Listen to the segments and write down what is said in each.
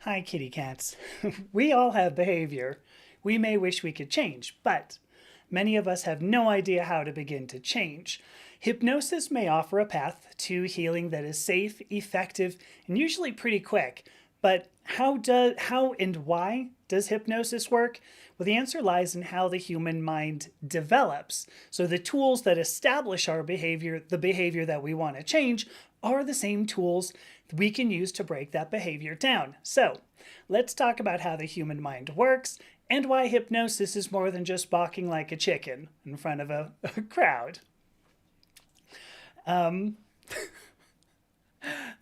Hi, kitty cats. We all have behavior we may wish we could change, but many of us have no idea how to begin to change. Hypnosis may offer a path to healing that is safe, effective, and usually pretty quick. But how and why does hypnosis work? Well, the answer lies in how the human mind develops. So the tools that establish our behavior, the behavior that we want to change, are the same tools we can use to break that behavior down. So let's talk about how the human mind works and why hypnosis is more than just bawking like a chicken in front of a crowd. Um,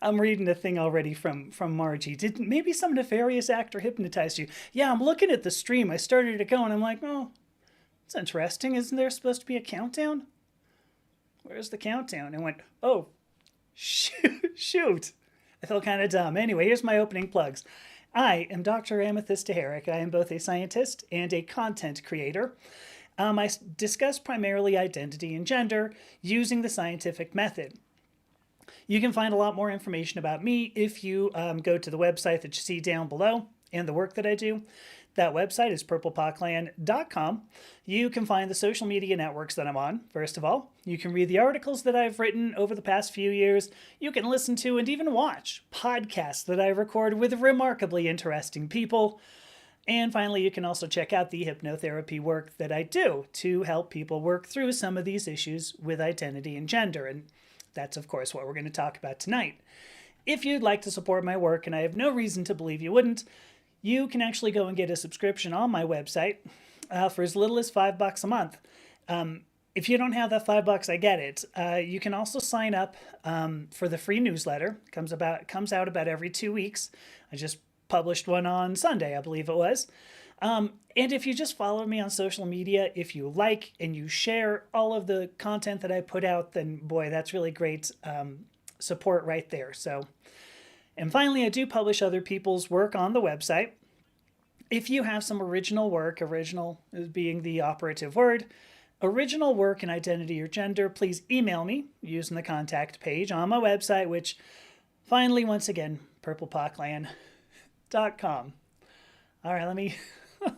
I'm reading a thing already from Margie. Did maybe some nefarious actor hypnotize you? Yeah, I'm looking at the stream. I started to go and I'm like, oh, it's interesting. Isn't there supposed to be a countdown? Where's the countdown? And went, oh, shoot. I felt kind of dumb. Anyway, here's my opening plugs. I am Dr. Amethysta Herrick. I am both a scientist and a content creator. I discuss primarily identity and gender using the scientific method. You can find a lot more information about me if you go to the website that you see down below and the work that I do. That website is purplepawclan.com. You can find the social media networks that I'm on, first of all. You can read the articles that I've written over the past few years. You can listen to and even watch podcasts that I record with remarkably interesting people. And finally, you can also check out the hypnotherapy work that I do to help people work through some of these issues with identity and gender. And that's, of course, what we're going to talk about tonight. If you'd like to support my work, and I have no reason to believe you wouldn't, you can actually go and get a subscription on my website for as little as $5 a month. If you don't have that $5, I get it. You can also sign up for the free newsletter. It comes out about every 2 weeks. I just published one on Sunday, I believe it was. And if you just follow me on social media, if you like and you share all of the content that I put out, then boy, that's really great support right there. So. And finally, I do publish other people's work on the website. If you have some original work, original being the operative word, original work in identity or gender, please email me using the contact page on my website, which finally, once again, purplepawclan.com. All right, let me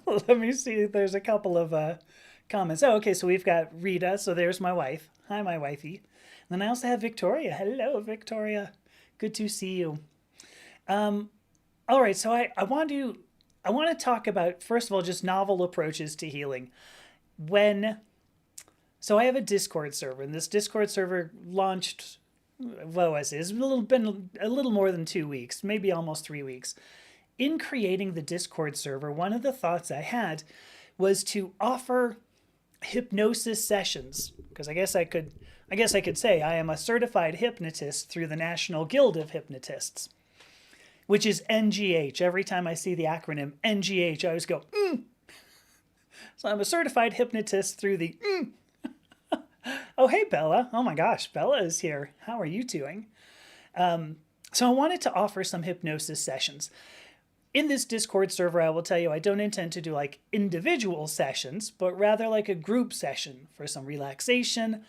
let me see. There's a couple of comments. Oh, okay, so we've got Rita. So there's my wife. Hi, my wifey. And then I also have Victoria. Hello, Victoria. Good to see you. All right, so I want to talk about, first of all, just novel approaches to healing. So I have a Discord server, and this Discord server launched, what was it? It's been a little more than 2 weeks, maybe almost 3 weeks. In creating the Discord server, one of the thoughts I had was to offer hypnosis sessions, because I guess I could say I am a certified hypnotist through the National Guild of Hypnotists, which is NGH. Every time I see the acronym NGH, I always go, So I'm a certified hypnotist through the Oh, hey, Bella. Oh my gosh, Bella is here. How are you doing? So I wanted to offer some hypnosis sessions. In this Discord server, I will tell you, I don't intend to do like individual sessions, but rather like a group session for some relaxation,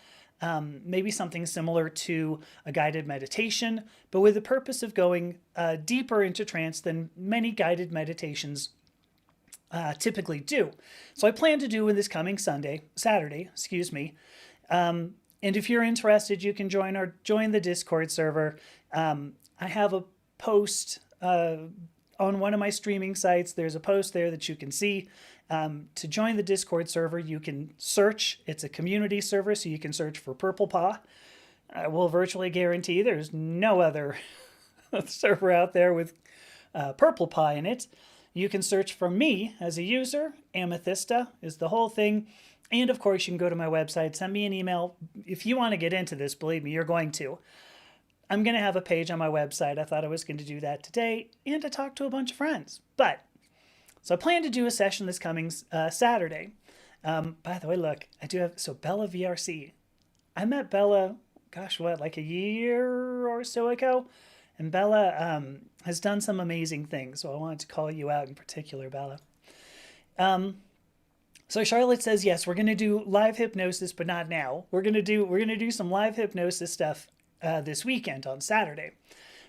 maybe something similar to a guided meditation, but with the purpose of going deeper into trance than many guided meditations typically do. So I plan to do in this coming Saturday, and if you're interested, you can join the Discord server. I have a post on one of my streaming sites. There's a post there that you can see. To join the Discord server, you can search. It's a community server, so you can search for Purple Paw. I will virtually guarantee there's no other server out there with Purple Paw in it. You can search for me as a user. Amethysta is the whole thing. And of course, you can go to my website, send me an email. If you want to get into this, believe me, you're going to. I'm going to have a page on my website. I thought I was going to do that today and to talk to a bunch of friends. So I plan to do a session this coming Saturday. By the way, look, I do have, so Bella VRC. I met Bella, like a year or so ago. And Bella has done some amazing things. So I wanted to call you out in particular, Bella. So Charlotte says, yes, we're going to do live hypnosis, but not now. We're going to do some live hypnosis stuff this weekend on Saturday.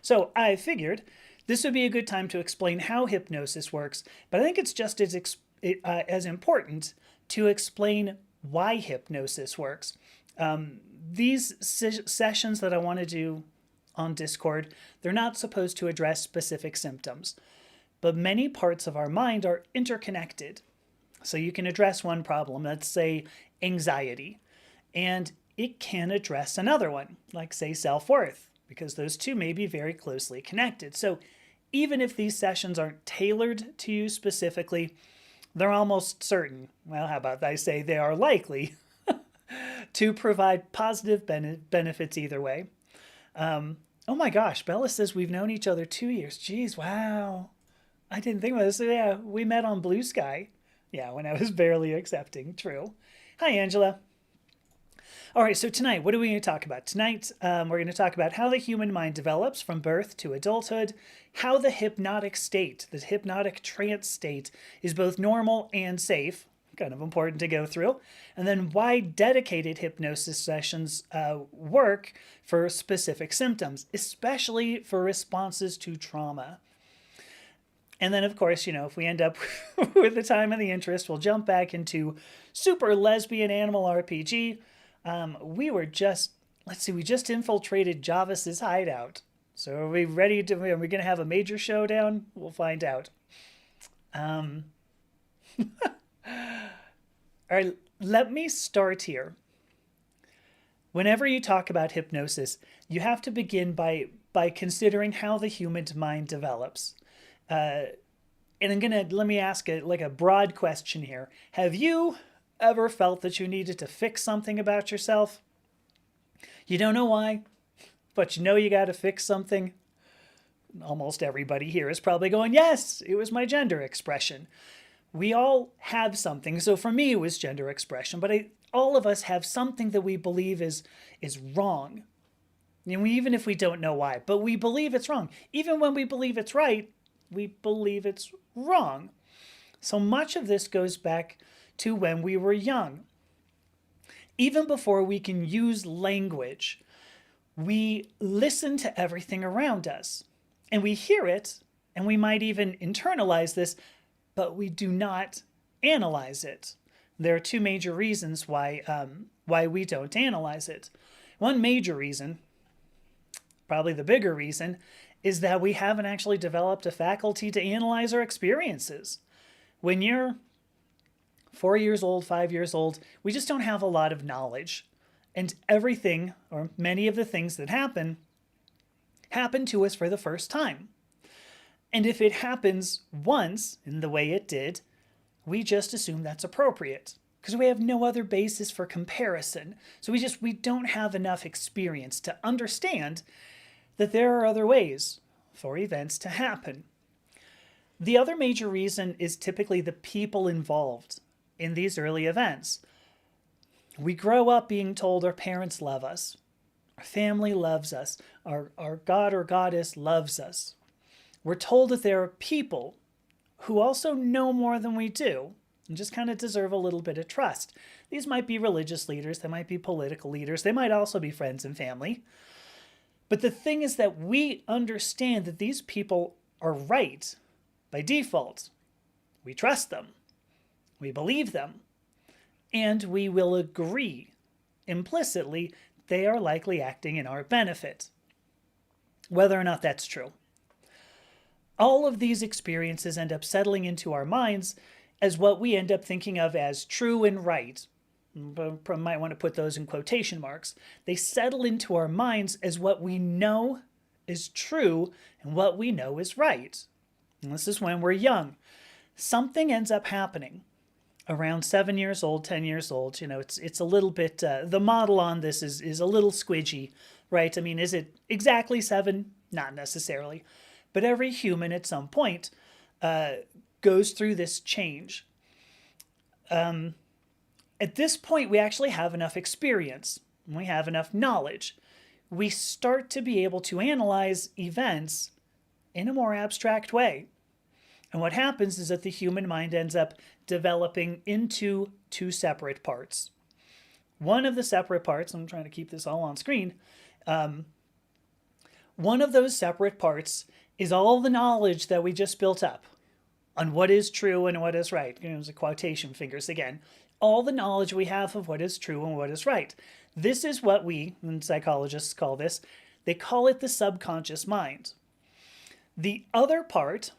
So I figured this would be a good time to explain how hypnosis works, but I think it's just as important to explain why hypnosis works. These sessions that I want to do on Discord, they're not supposed to address specific symptoms, but many parts of our mind are interconnected. So you can address one problem, let's say anxiety, and it can address another one, like say self-worth, because those two may be very closely connected. So even if these sessions aren't tailored to you specifically, they're almost certain, well, how about I say they are likely to provide positive benefits either way. Oh my gosh, Bella says we've known each other 2 years. Geez, wow. I didn't think about this. Yeah, we met on Blue Sky. Yeah, when I was barely accepting. True. Hi, Angela. All right, so tonight, what are we going to talk about? Tonight, we're going to talk about how the human mind develops from birth to adulthood, how the hypnotic state, the hypnotic trance state, is both normal and safe, kind of important to go through, and then why dedicated hypnosis sessions work for specific symptoms, especially for responses to trauma. And then, of course, if we end up with the time and the interest, we'll jump back into Super Lesbian Animal RPG. We just infiltrated Javis's hideout. So are we ready to, are we going to have a major showdown? We'll find out. All right, let me start here. Whenever you talk about hypnosis, you have to begin by considering how the human mind develops. And let me ask a broad question here. Have you ever felt that you needed to fix something about yourself? You don't know why, but you know you got to fix something? Almost everybody here is probably going, yes, it was my gender expression. We all have something. So for me, it was gender expression, but all of us have something that we believe is wrong. Even if we don't know why, but we believe it's wrong. Even when we believe it's right, we believe it's wrong. So much of this goes back to when we were young. Even before we can use language, we listen to everything around us, and we hear it, and we might even internalize this, but we do not analyze it. There are two major reasons why we don't analyze it. One major reason, probably the bigger reason, is that we haven't actually developed a faculty to analyze our experiences. When you're 4 years old, 5 years old, we just don't have a lot of knowledge. And everything, or many of the things that happen to us for the first time. And if it happens once in the way it did, we just assume that's appropriate because we have no other basis for comparison. So we don't have enough experience to understand that there are other ways for events to happen. The other major reason is typically the people involved in these early events. We grow up being told our parents love us, our family loves us, our god or goddess loves us. We're told that there are people who also know more than we do and just kind of deserve a little bit of trust. These might be religious leaders, they might be political leaders, they might also be friends and family. But the thing is that we understand that these people are right by default. We trust them, we believe them, and we will agree implicitly they are likely acting in our benefit, whether or not that's true. All of these experiences end up settling into our minds as what we end up thinking of as true and right. Might want to put those in quotation marks. They settle into our minds as what we know is true and what we know is right. And this is when we're young. Something ends up happening around 7 years old, 10 years old. It's a little bit, the model on this is a little squidgy, right? I mean, is it exactly 7? Not necessarily. But every human at some point goes through this change. At this point, we actually have enough experience. We have enough knowledge. We start to be able to analyze events in a more abstract way. And what happens is that the human mind ends up developing into two separate parts. One of the separate parts, I'm trying to keep this all on screen, one of those separate parts is all the knowledge that we just built up on what is true and what is right. There's a quotation fingers again. All the knowledge we have of what is true and what is right. This is what we, and psychologists call this, they call it the subconscious mind. The other part,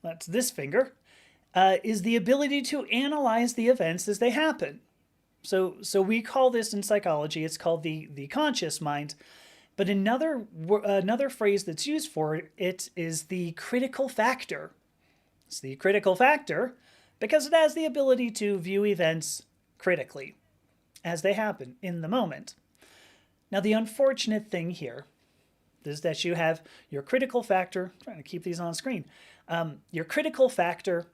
that's this finger, is the ability to analyze the events as they happen. So we call this in psychology, it's called the conscious mind. But another phrase that's used for it is the critical factor. It's the critical factor because it has the ability to view events critically as they happen in the moment. Now, the unfortunate thing here is that you have your critical factor, I'm trying to keep these on screen, your critical factor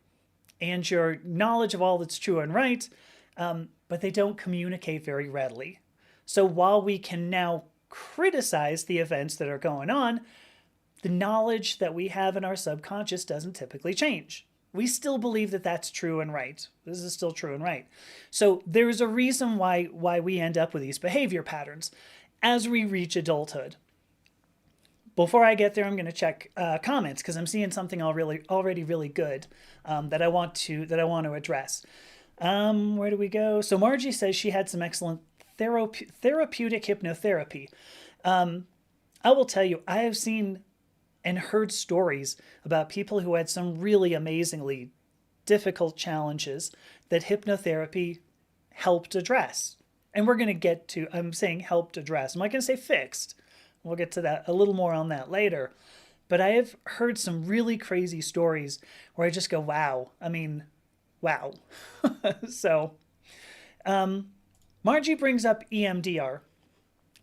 and your knowledge of all that's true and right, but they don't communicate very readily. So while we can now criticize the events that are going on, the knowledge that we have in our subconscious doesn't typically change. We still believe that that's true and right. This is still true and right. So there's a reason why we end up with these behavior patterns as we reach adulthood. Before I get there, I'm going to check comments because I'm seeing something already really good that I want to address. Where do we go? So Margie says she had some excellent therapeutic hypnotherapy. I will tell you, I have seen and heard stories about people who had some really amazingly difficult challenges that hypnotherapy helped address. And we're going to get to, I'm saying helped address. I'm not going to say fixed. We'll get to that a little more on that later. But I have heard some really crazy stories where I just go, wow. I mean, wow. So, Margie brings up EMDR.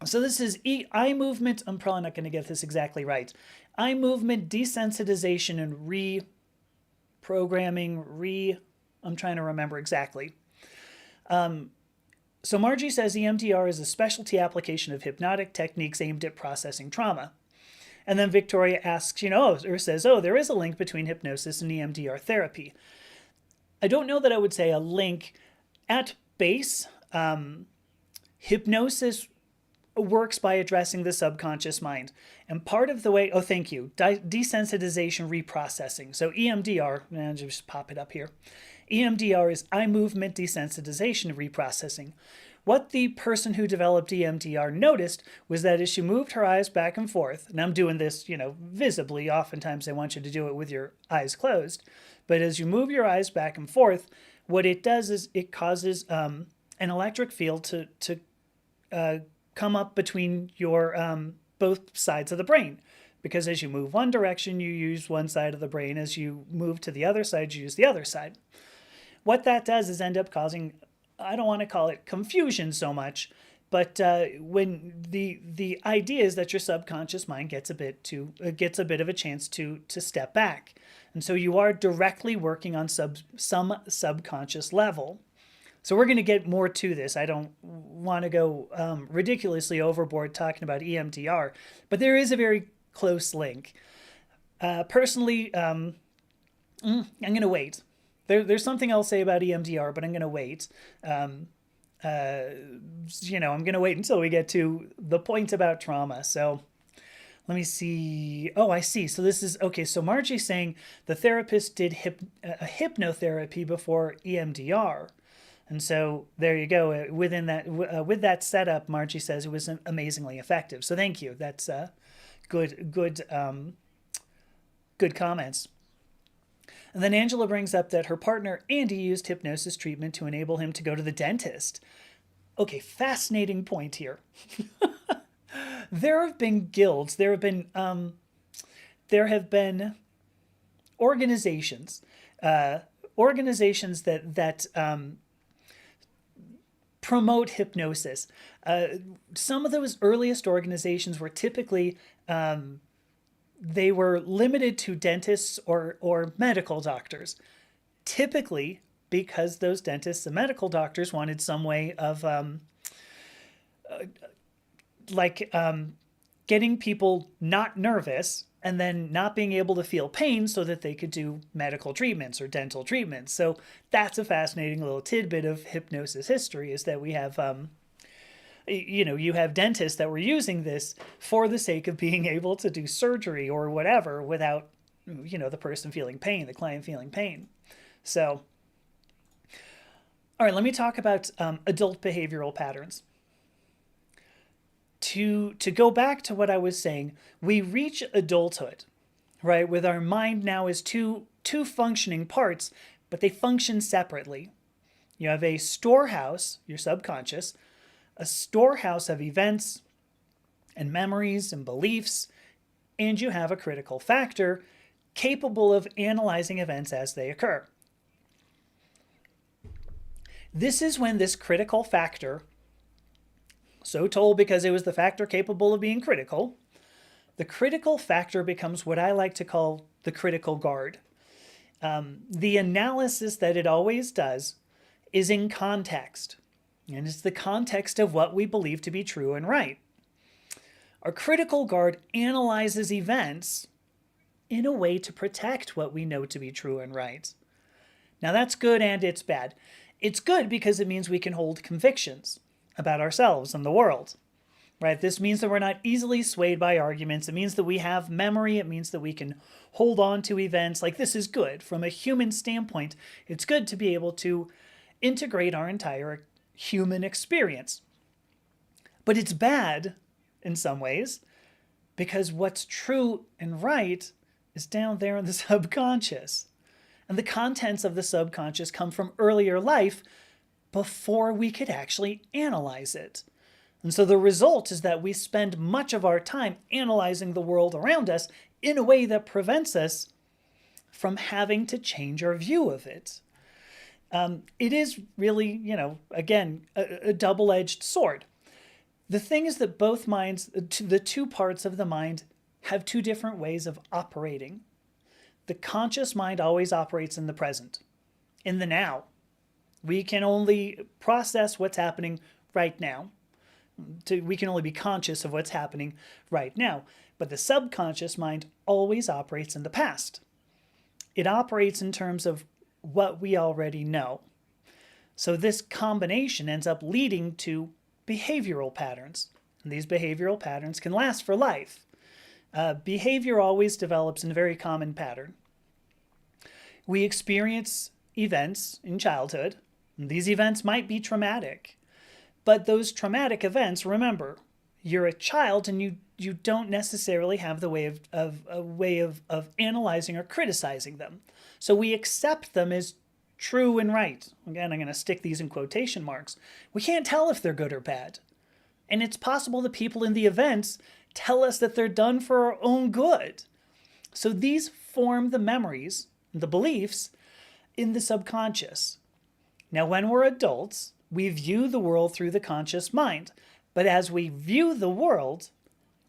So this is eye movement. I'm probably not going to get this exactly right. Eye movement desensitization and reprogramming. I'm trying to remember exactly. So Margie says EMDR is a specialty application of hypnotic techniques aimed at processing trauma. And then Victoria asks, or says, there is a link between hypnosis and EMDR therapy. I don't know that I would say a link. At base, hypnosis works by addressing the subconscious mind. And part of the way, thank you, desensitization reprocessing. So EMDR, I'll just pop it up here. EMDR is eye movement desensitization reprocessing. What the person who developed EMDR noticed was that as she moved her eyes back and forth, and I'm doing this, visibly, oftentimes they want you to do it with your eyes closed, but as you move your eyes back and forth, what it does is it causes an electric field to come up between your both sides of the brain. Because as you move one direction, you use one side of the brain. As you move to the other side, you use the other side. What that does is end up causing, I don't want to call it confusion so much, but when the idea is that your subconscious mind gets a bit of a chance to step back. And so you are directly working on some subconscious level. So we're going to get more to this. I don't want to go ridiculously overboard talking about EMDR, but there is a very close link. Personally, I'm going to wait. There's something I'll say about EMDR, but I'm going to wait. I'm going to wait until we get to the point about trauma. So let me see. Oh, I see. So this is, okay, so Margie's saying the therapist did hypnotherapy before EMDR. And so there you go. Within that, with that setup, Margie says it was amazingly effective. So thank you. That's good comments. And then Angela brings up that her partner, Andy, used hypnosis treatment to enable him to go to the dentist. Okay, fascinating point here. There have been guilds. There have been organizations, that promote hypnosis. Some of those earliest organizations were typically they were limited to dentists or medical doctors, typically because those dentists and medical doctors wanted some way of getting people not nervous and then not being able to feel pain so that they could do medical treatments or dental treatments. So that's a fascinating little tidbit of hypnosis history, is that we have You have dentists that were using this for the sake of being able to do surgery or whatever without, the person feeling pain, the client feeling pain. So, all right, let me talk about adult behavioral patterns. To go back to what I was saying, we reach adulthood, right, with our mind now as two functioning parts, but they function separately. You have a storehouse, your subconscious, a storehouse of events and memories and beliefs, and you have a critical factor capable of analyzing events as they occur. This is when this critical factor, so told because it was the factor capable of being critical, the critical factor becomes what I like to call the critical guard. The analysis that it always does is in context, and it's the context of what we believe to be true and right. Our critical guard analyzes events in a way to protect what we know to be true and right. Now that's good and it's bad. It's good because it means we can hold convictions about ourselves and the world, right? This means that we're not easily swayed by arguments. It means that we have memory. It means that we can hold on to events. Like, this is good. From a human standpoint, it's good to be able to integrate our entire human experience. But it's bad in some ways because what's true and right is down there in the subconscious. And the contents of the subconscious come from earlier life before we could actually analyze it. And so the result is that we spend much of our time analyzing the world around us in a way that prevents us from having to change our view of it. It is really, again, a double-edged sword. The thing is that both minds, the two parts of the mind, have two different ways of operating. The conscious mind always operates in the present, in the now. We can only process what's happening right now. We can only be conscious of what's happening right now. But the subconscious mind always operates in the past. It operates in terms of what we already know. So this combination ends up leading to behavioral patterns. And these behavioral patterns can last for life. Behavior always develops in a very common pattern. We experience events in childhood. And these events might be traumatic. But those traumatic events, remember, you're a child and you don't necessarily have the way of analyzing or criticizing them. So we accept them as true and right. Again, I'm going to stick these in quotation marks. We can't tell if they're good or bad. And it's possible the people in the events tell us that they're done for our own good. So these form the memories, the beliefs in the subconscious. Now, when we're adults, we view the world through the conscious mind. But as we view the world,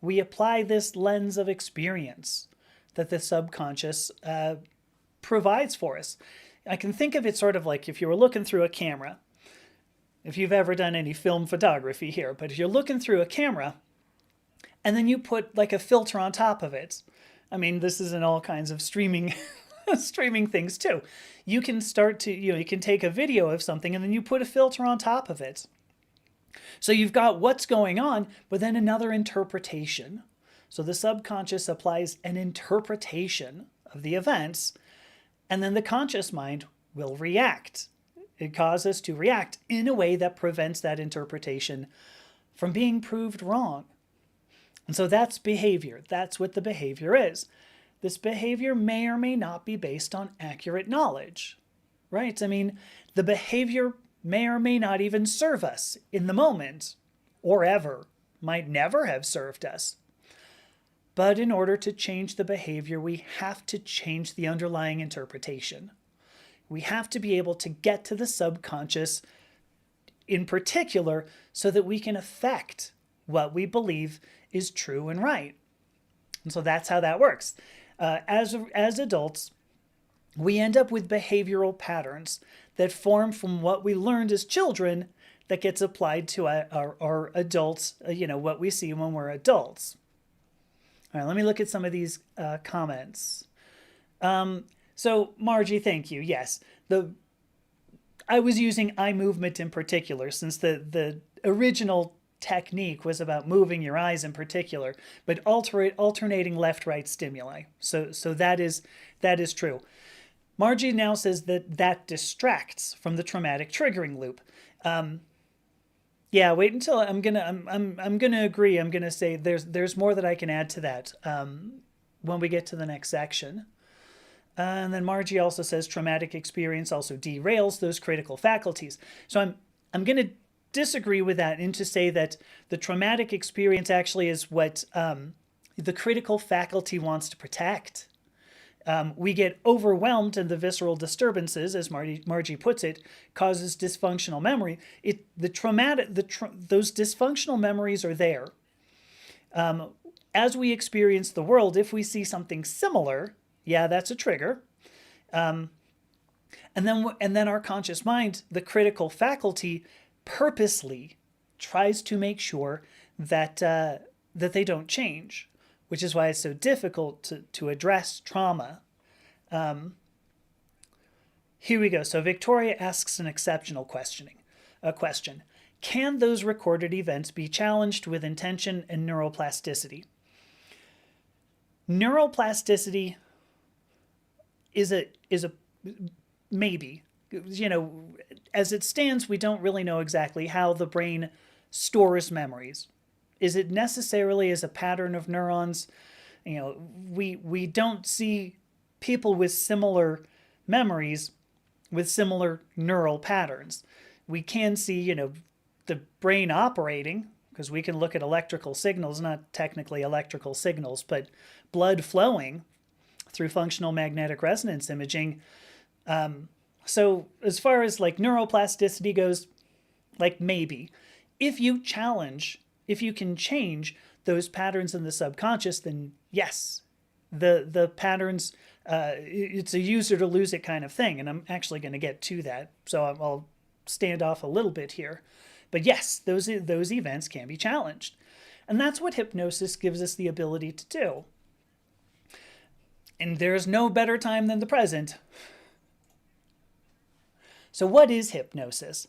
we apply this lens of experience that the subconscious provides for us. I can think of it sort of like if you were looking through a camera, if you've ever done any film photography here, but if you're looking through a camera and then you put like a filter on top of it, I mean, this is in all kinds of streaming streaming things too. You can start to, you can take a video of something and then you put a filter on top of it. So you've got what's going on, but then another interpretation. So the subconscious applies an interpretation of the events, and then the conscious mind will react. It causes us to react in a way that prevents that interpretation from being proved wrong. And so that's behavior. That's what the behavior is. This behavior may or may not be based on accurate knowledge, right? I mean, the behavior may or may not even serve us in the moment, or ever, might never have served us. But in order to change the behavior, we have to change the underlying interpretation. We have to be able to get to the subconscious in particular so that we can affect what we believe is true and right. And so that's how that works. As adults, we end up with behavioral patterns that form from what we learned as children that gets applied to our adults, what we see when we're adults. All right, let me look at some of these comments. So Margie, thank you. Yes, I was using eye movement in particular since the original technique was about moving your eyes in particular, but alternating left-right stimuli. So that is true. Margie now says that distracts from the traumatic triggering loop. Yeah, wait until I'm gonna agree. I'm gonna say there's more that I can add to that when we get to the next section. And then Margie also says traumatic experience also derails those critical faculties. So I'm going to disagree with that and to say that the traumatic experience actually is what the critical faculty wants to protect. We get overwhelmed, and the visceral disturbances, as Margie puts it, causes dysfunctional memory. Those dysfunctional memories are there. As we experience the world, if we see something similar, yeah, that's a trigger. And then our conscious mind, the critical faculty, purposely tries to make sure that that they don't change, which is why it's so difficult to address trauma. Here we go. So Victoria asks an exceptional question. Can those recorded events be challenged with intention and neuroplasticity? Neuroplasticity is a maybe. You know, as it stands, we don't really know exactly how the brain stores memories. Is it necessarily as a pattern of neurons? You know, we don't see people with similar memories with similar neural patterns. We can see, you know, the brain operating, because we can look at electrical signals, not technically electrical signals, but blood flowing through functional magnetic resonance imaging. So as far as like neuroplasticity goes, like maybe. If you can change those patterns in the subconscious, then yes, the patterns, it's a use it or lose it kind of thing. And I'm actually going to get to that. So I'll stand off a little bit here. But yes, those events can be challenged. And that's what hypnosis gives us the ability to do. And there's no better time than the present. So what is hypnosis?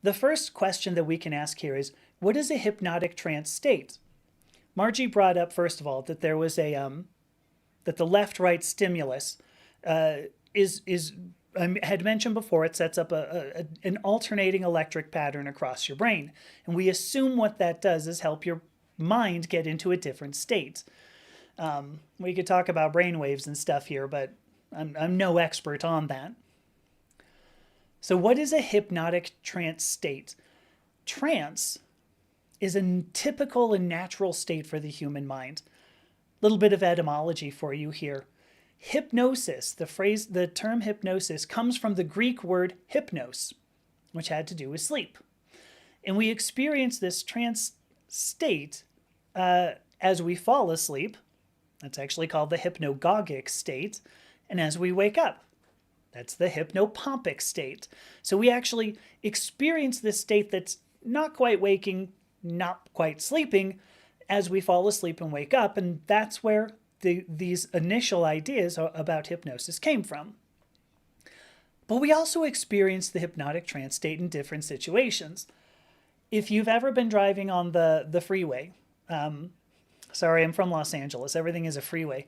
The first question that we can ask here is, what is a hypnotic trance state? Margie brought up, first of all, that there was that the left-right stimulus I had mentioned before, it sets up an alternating electric pattern across your brain. And we assume what that does is help your mind get into a different state. We could talk about brainwaves and stuff here, but I'm no expert on that. So what is a hypnotic trance state? Trance is a typical and natural state for the human mind. A little bit of etymology for you here. Hypnosis, the term hypnosis, comes from the Greek word hypnos, which had to do with sleep. And we experience this trance state as we fall asleep. That's actually called the hypnagogic state. And as we wake up, that's the hypnopompic state. So we actually experience this state that's not quite waking, not quite sleeping, as we fall asleep and wake up. And that's where these initial ideas about hypnosis came from. But we also experience the hypnotic trance state in different situations. If you've ever been driving on the freeway, sorry, I'm from Los Angeles, everything is a freeway.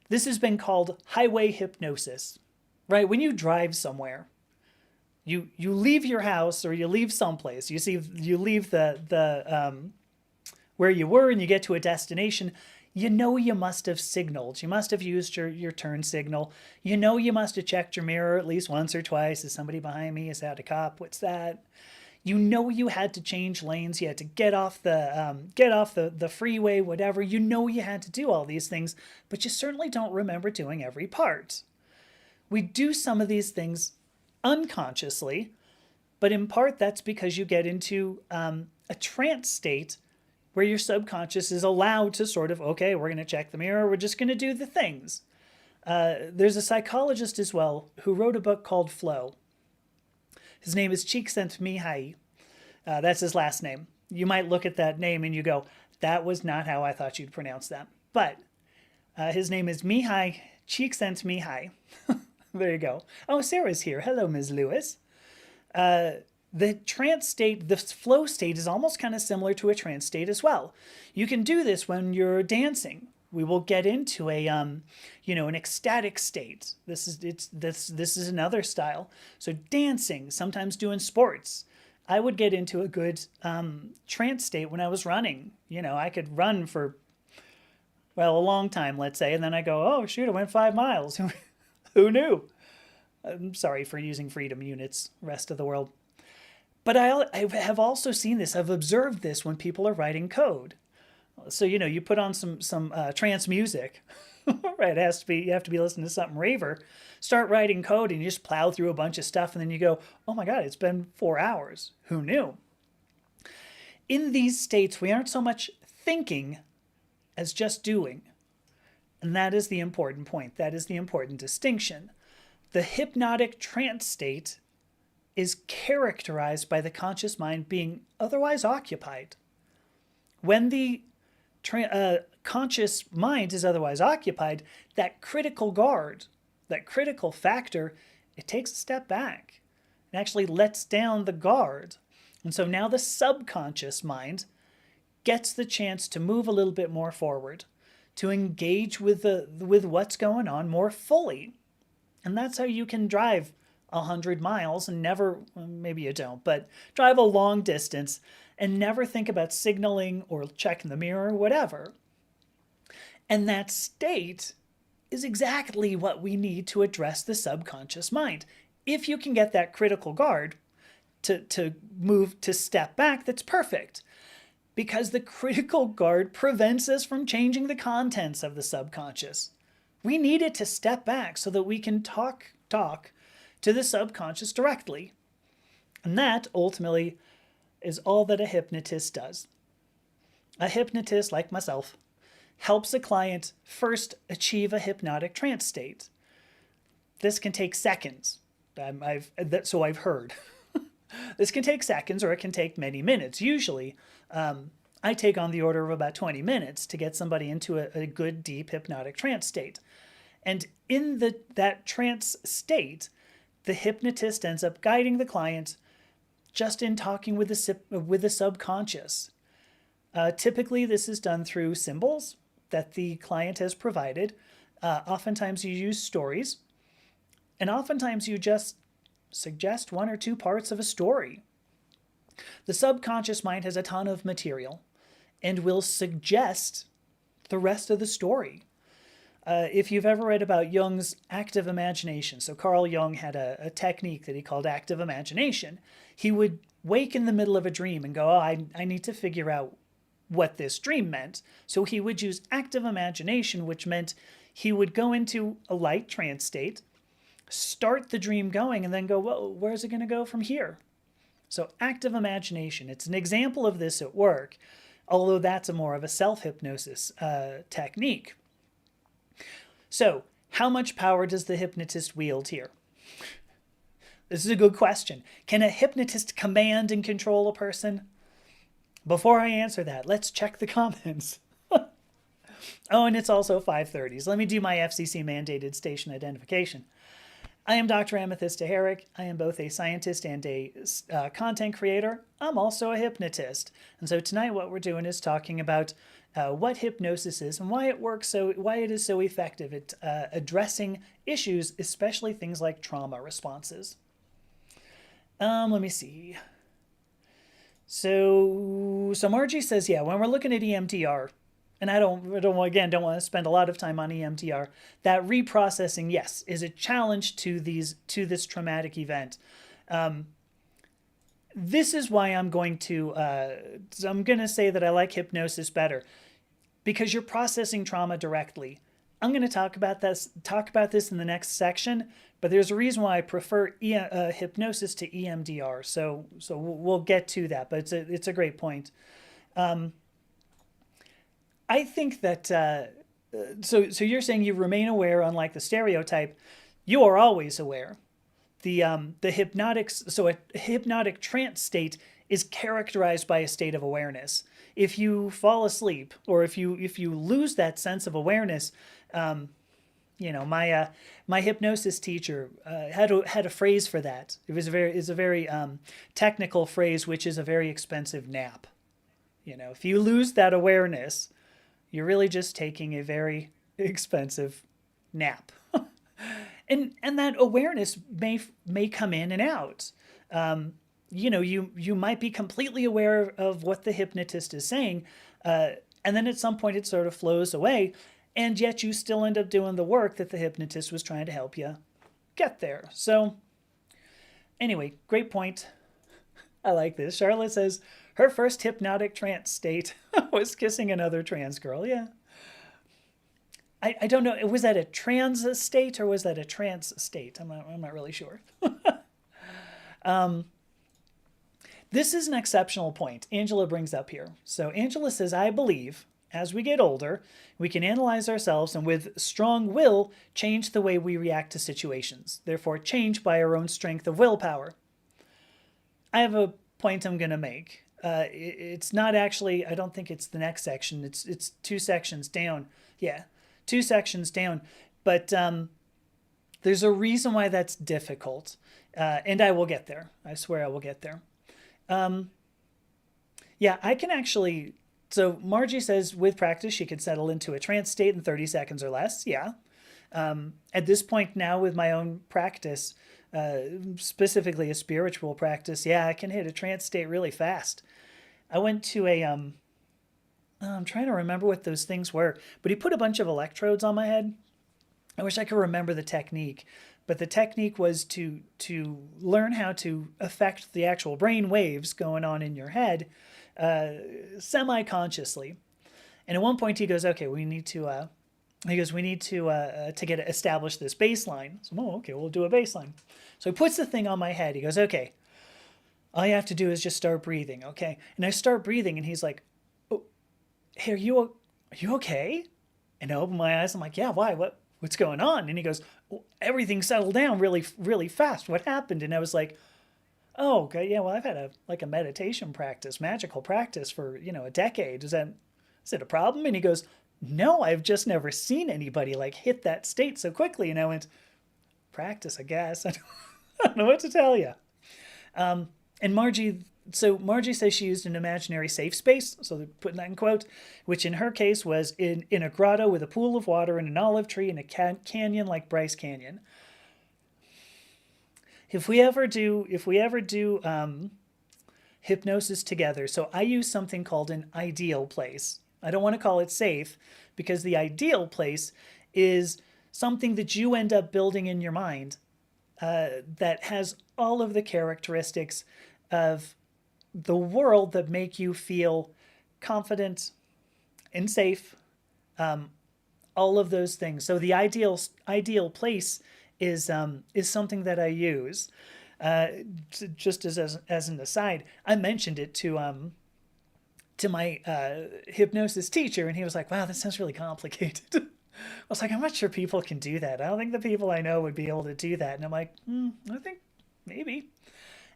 This has been called highway hypnosis, right? When you drive somewhere, you leave your house or you leave someplace, you leave the where you were and you get to a destination. You know you must have signaled. You must have used your turn signal. You know you must have checked your mirror at least once or twice. Is somebody behind me? Is that a cop? What's that? You know you had to change lanes. You had to get off the freeway, whatever. You know you had to do all these things, but you certainly don't remember doing every part. We do some of these things unconsciously, but in part that's because you get into a trance state where your subconscious is allowed to sort of, okay, we're going to check the mirror, we're just going to do the things. There's a psychologist as well who wrote a book called Flow. His name is Csikszentmihalyi. That's his last name. You might look at that name and you go, that was not how I thought you'd pronounce that. But his name is Mihai Csikszentmihalyi. There you go. Oh, Sarah's here. Hello, Ms. Lewis. The trance state, the flow state is almost kind of similar to a trance state as well. You can do this when you're dancing. We will get into an ecstatic state. This is another style. So dancing, sometimes doing sports. I would get into a good trance state when I was running. I could run for, well, a long time, let's say, and then I go, oh shoot, I went 5 miles. Who knew? I'm sorry for using freedom units, rest of the world. But I have also seen this. I've observed this when people are writing code. So, you put on some trance music, right? You have to be listening to something raver. Start writing code and you just plow through a bunch of stuff and then you go, oh my God, it's been 4 hours. Who knew? In these states, we aren't so much thinking as just doing. And that is the important point. That is the important distinction. The hypnotic trance state is characterized by the conscious mind being otherwise occupied. When the conscious mind is otherwise occupied, that critical guard, that critical factor, it takes a step back and actually lets down the guard. And so now the subconscious mind gets the chance to move a little bit more forward, to engage with what's going on more fully. And that's how you can drive 100 miles and never, maybe you don't, but drive a long distance and never think about signaling or checking the mirror or whatever. And that state is exactly what we need to address the subconscious mind. If you can get that critical guard to move, to step back, that's perfect. Because the critical guard prevents us from changing the contents of the subconscious. We need it to step back so that we can talk to the subconscious directly. And that, ultimately, is all that a hypnotist does. A hypnotist, like myself, helps a client first achieve a hypnotic trance state. This can take seconds. So I've heard. This can take seconds or it can take many minutes. Usually, I take on the order of about 20 minutes to get somebody into a good, deep hypnotic trance state. And in that trance state, the hypnotist ends up guiding the client just in talking with the subconscious. Typically, this is done through symbols that the client has provided. Oftentimes, you use stories. And oftentimes, you just suggest 1 or 2 parts of a story. The subconscious mind has a ton of material and will suggest the rest of the story. If you've ever read about Jung's active imagination, so Carl Jung had a technique that he called active imagination. He would wake in the middle of a dream and go, oh, I need to figure out what this dream meant. So he would use active imagination, which meant he would go into a light trance state, start the dream going, and then go, well, where's it going to go from here? So active imagination, it's an example of this at work, although that's more of a self-hypnosis technique. So how much power does the hypnotist wield here? This is a good question. Can a hypnotist command and control a person? Before I answer that, let's check the comments. Oh, and it's also 5:30. So let me do my FCC mandated station identification. I am Dr. Amethysta Herrick. I am both a scientist and a content creator. I'm also a hypnotist. And so tonight what we're doing is talking about what hypnosis is and why it is so effective at addressing issues, especially things like trauma responses. Let me see. So Margie says, yeah, when we're looking at EMDR, and I don't want to spend a lot of time on EMDR, that reprocessing, yes, is a challenge to this traumatic event. This is why I'm going to say that I like hypnosis better, because you're processing trauma directly. I'm going to talk about this in the next section, but there's a reason why I prefer hypnosis to EMDR. So we'll get to that, but it's a great point. I think that so you're saying you remain aware, unlike the stereotype. You are always aware. The hypnotic trance state is characterized by a state of awareness. If you fall asleep or if you lose that sense of awareness, My hypnosis teacher had a phrase for that. It's a very technical phrase, which is a very expensive nap. If you lose that awareness, you're really just taking a very expensive nap. and that awareness may come in and out. You might be completely aware of what the hypnotist is saying, and then at some point it sort of flows away, and yet you still end up doing the work that the hypnotist was trying to help you get there. So anyway, great point. I like this. Charlotte says her first hypnotic trance state was kissing another trans girl. Yeah. I don't know. Was that a trans state or was that a trance state? I'm not really sure. This is an exceptional point Angela brings up here. So Angela says, I believe as we get older, we can analyze ourselves and with strong will change the way we react to situations, therefore change by our own strength of willpower. I have a point I'm going to make. It's not actually, I don't think it's the next section. It's 2 sections down. Yeah, 2 sections down. But there's a reason why that's difficult. And I will get there. I swear I will get there. Yeah, I can actually... So Margie says with practice, she could settle into a trance state in 30 seconds or less. Yeah. At this point now with my own practice, specifically a spiritual practice, yeah, I can hit a trance state really fast. I went to I'm trying to remember what those things were, but he put a bunch of electrodes on my head. I wish I could remember the technique, but the technique was to learn how to affect the actual brain waves going on in your head semi-consciously. And at one point he goes, okay, we need to get establish this baseline. So, okay, we'll do a baseline. So he puts the thing on my head. He goes, okay, all you have to do is just start breathing. Okay. And I start breathing and he's like, oh, hey, are you okay? And I open my eyes. I'm like, yeah, why? What's going on? And he goes, well, everything settled down really, really fast. What happened? And I was like, oh, okay, yeah, well, I've had a meditation practice, magical practice for, a decade. Is it a problem? And he goes, no, I've just never seen anybody like hit that state so quickly. And I went, practice, I guess. I don't know what to tell you. And Margie says she used an imaginary safe space, so they're putting that in quote, which in her case was in a grotto with a pool of water and an olive tree and a canyon like Bryce Canyon. If we ever do hypnosis together, so I use something called an ideal place. I don't want to call it safe because the ideal place is something that you end up building in your mind that has all of the characteristics of the world that make you feel confident and safe. All of those things. So the ideal place is something that I use. Just as an aside, I mentioned it to my hypnosis teacher, and he was like, "Wow, that sounds really complicated." I was like, "I'm not sure people can do that. I don't think the people I know would be able to do that." And I'm like, I think maybe.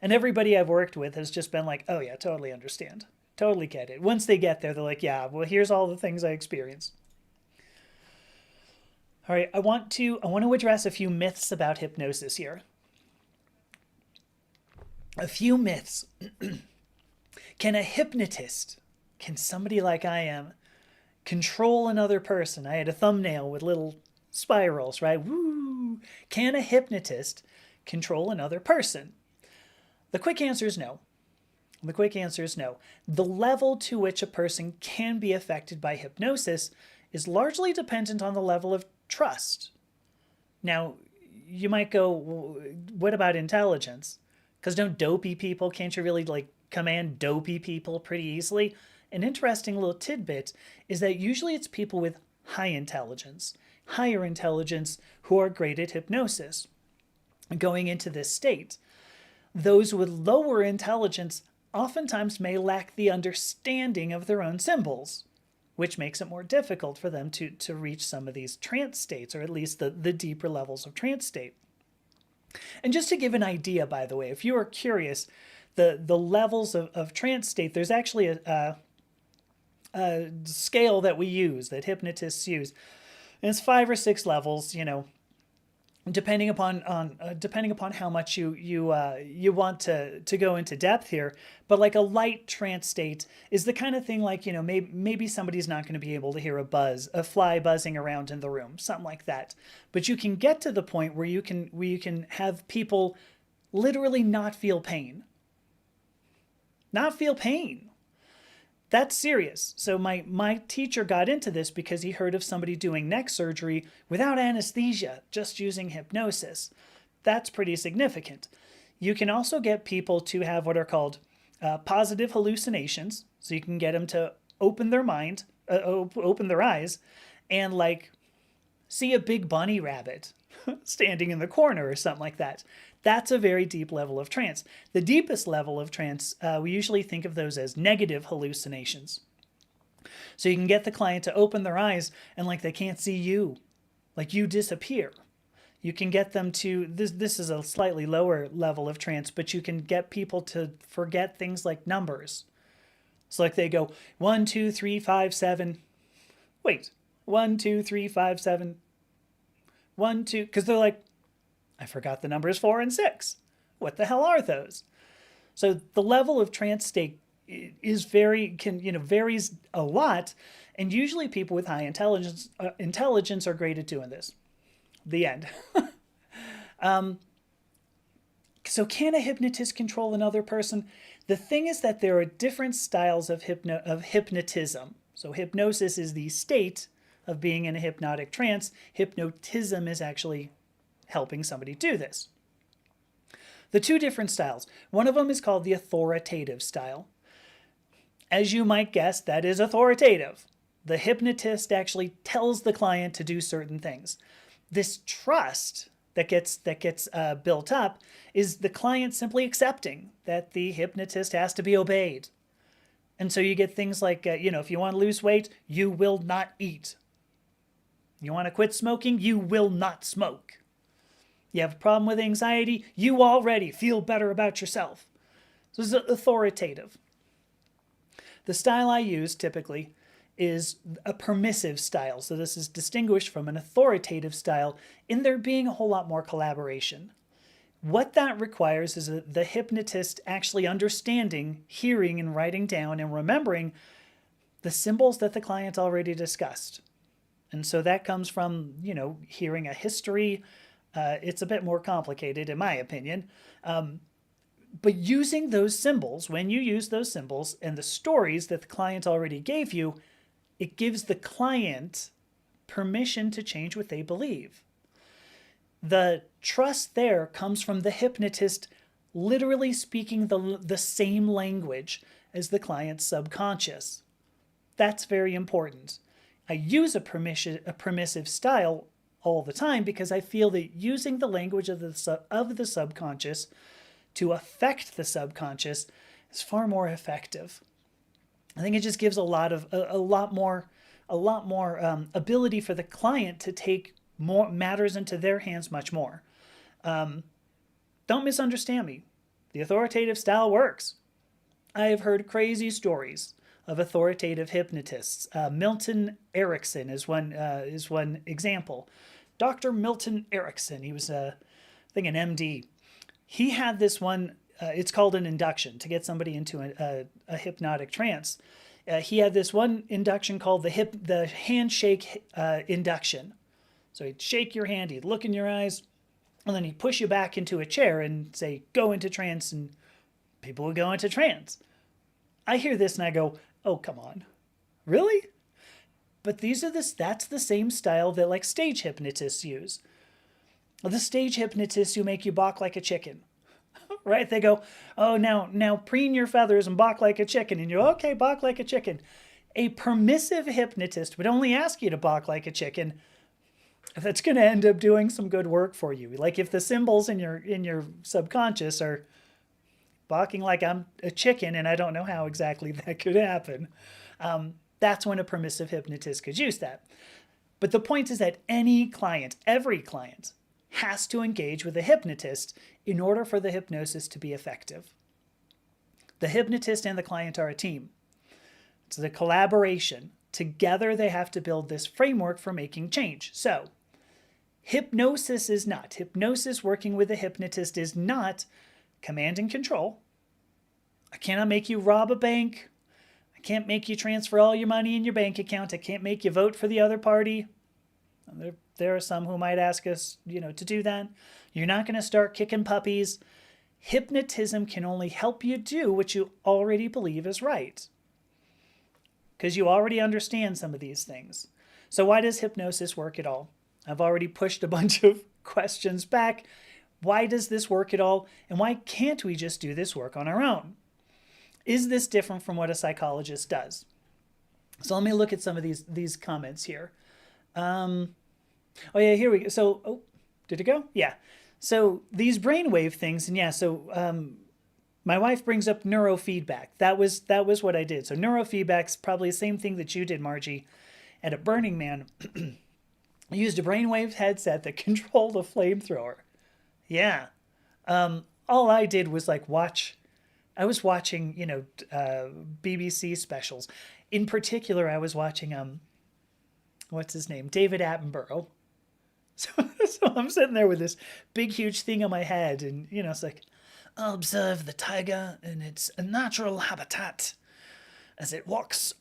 And everybody I've worked with has just been like, "Oh yeah, totally understand, totally get it." Once they get there, they're like, "Yeah, well, here's all the things I experienced." All right, I want to address a few myths about hypnosis here. A few myths. Can somebody like I am control another person? I had a thumbnail with little spirals, right? Woo! Can a hypnotist control another person? The quick answer is no. The level to which a person can be affected by hypnosis is largely dependent on the level of trust. Now, you might go, well, what about intelligence? Because can't you really command dopey people pretty easily? An interesting little tidbit is that usually it's people with higher intelligence who are great at hypnosis. Going into this state, those with lower intelligence oftentimes may lack the understanding of their own symbols, which makes it more difficult for them to reach some of these trance states, or at least the deeper levels of trance state. And just to give an idea, by the way, if you are curious, the levels of trance state, there's actually a scale that we use, that hypnotists use. And it's 5 or 6 levels, depending upon how much you want to go into depth here. But like a light trance state is the kind of thing like, maybe somebody's not going to be able to hear a fly buzzing around in the room, something like that. But you can get to the point where you can have people literally not feel pain. Not feel pain. That's serious. So my teacher got into this because he heard of somebody doing neck surgery without anesthesia, just using hypnosis. That's pretty significant. You can also get people to have what are called positive hallucinations. So you can get them to open their mind, open their eyes, and like see a big bunny rabbit standing in the corner or something like that. That's a very deep level of trance. The deepest level of trance, we usually think of those as negative hallucinations. So you can get the client to open their eyes and like they can't see you, like you disappear. You can get them to, this is a slightly lower level of trance, but you can get people to forget things like numbers. So like they go 1, 2, 3, 5, 7. Wait, 1, 2, 3, 5, 7. 1, 2, because they're like, I forgot the numbers 4 and 6. What the hell are those? So the level of trance state is varies a lot, and usually people with high intelligence are great at doing this. The end. So can a hypnotist control another person? The thing is that there are different styles of hypnotism. So hypnosis is the state of being in a hypnotic trance. Hypnotism is actually helping somebody do this. The two different styles. One of them is called the authoritative style. As you might guess, that is authoritative. The hypnotist actually tells the client to do certain things. This trust that gets built up is the client simply accepting that the hypnotist has to be obeyed. And so you get things like, if you want to lose weight, you will not eat. You want to quit smoking, you will not smoke. You have a problem with anxiety, you already feel better about yourself. So this is authoritative. The style I use typically is a permissive style. So this is distinguished from an authoritative style in there being a whole lot more collaboration. What that requires is the hypnotist actually understanding, hearing, and writing down and remembering the symbols that the client already discussed. And so that comes from, hearing a history. It's a bit more complicated, in my opinion. But using those symbols, when you use those symbols and the stories that the client already gave you, it gives the client permission to change what they believe. The trust there comes from the hypnotist literally speaking the same language as the client's subconscious. That's very important. I use a permissive style all the time because I feel that using the language of the subconscious to affect the subconscious is far more effective. I think it just gives a lot more ability for the client to take more matters into their hands much more. Don't misunderstand me. The authoritative style works. I have heard crazy stories of authoritative hypnotists. Milton Erickson is one example. Dr. Milton Erickson, he was I think an MD. He had this one. It's called an induction to get somebody into a hypnotic trance. He had this one induction called the handshake induction. So he'd shake your hand, he'd look in your eyes, and then he'd push you back into a chair and say, go into trance, and people would go into trance. I hear this and I go, oh, come on. Really? But that's the same style that like stage hypnotists use. The stage hypnotists who make you balk like a chicken. Right? They go, oh, now preen your feathers and balk like a chicken. And you're, okay, balk like a chicken. A permissive hypnotist would only ask you to balk like a chicken if that's going to end up doing some good work for you. Like if the symbols in your subconscious are balking like I'm a chicken and I don't know how exactly that could happen, that's when a permissive hypnotist could use that. But the point is that every client, has to engage with a hypnotist in order for the hypnosis to be effective. The hypnotist and the client are a team. It's the collaboration Together, they have to build this framework for making change. So, hypnosis is not. Hypnosis, working with a hypnotist, is not command and control. I cannot make you rob a bank. I can't make you transfer all your money in your bank account. I can't make you vote for the other party. There are some who might ask us, to do that. You're not going to start kicking puppies. Hypnotism can only help you do what you already believe is right, because you already understand some of these things. So why does hypnosis work at all? I've already pushed a bunch of questions back. Why does this work at all? And why can't we just do this work on our own? Is this different from what a psychologist does? So let me look at some of these comments here. Oh yeah, here we go. So, did it go? Yeah. So these brainwave things, and yeah, so my wife brings up neurofeedback. That was what I did. So neurofeedback's probably the same thing that you did, Margie, at a Burning Man. I used a brainwave headset that controlled a flamethrower. Yeah. All I did was watch. I was watching, BBC specials. In particular, I was watching what's his name? David Attenborough. So I'm sitting there with this big, huge thing on my head, and it's like, observe the tiger in its natural habitat as it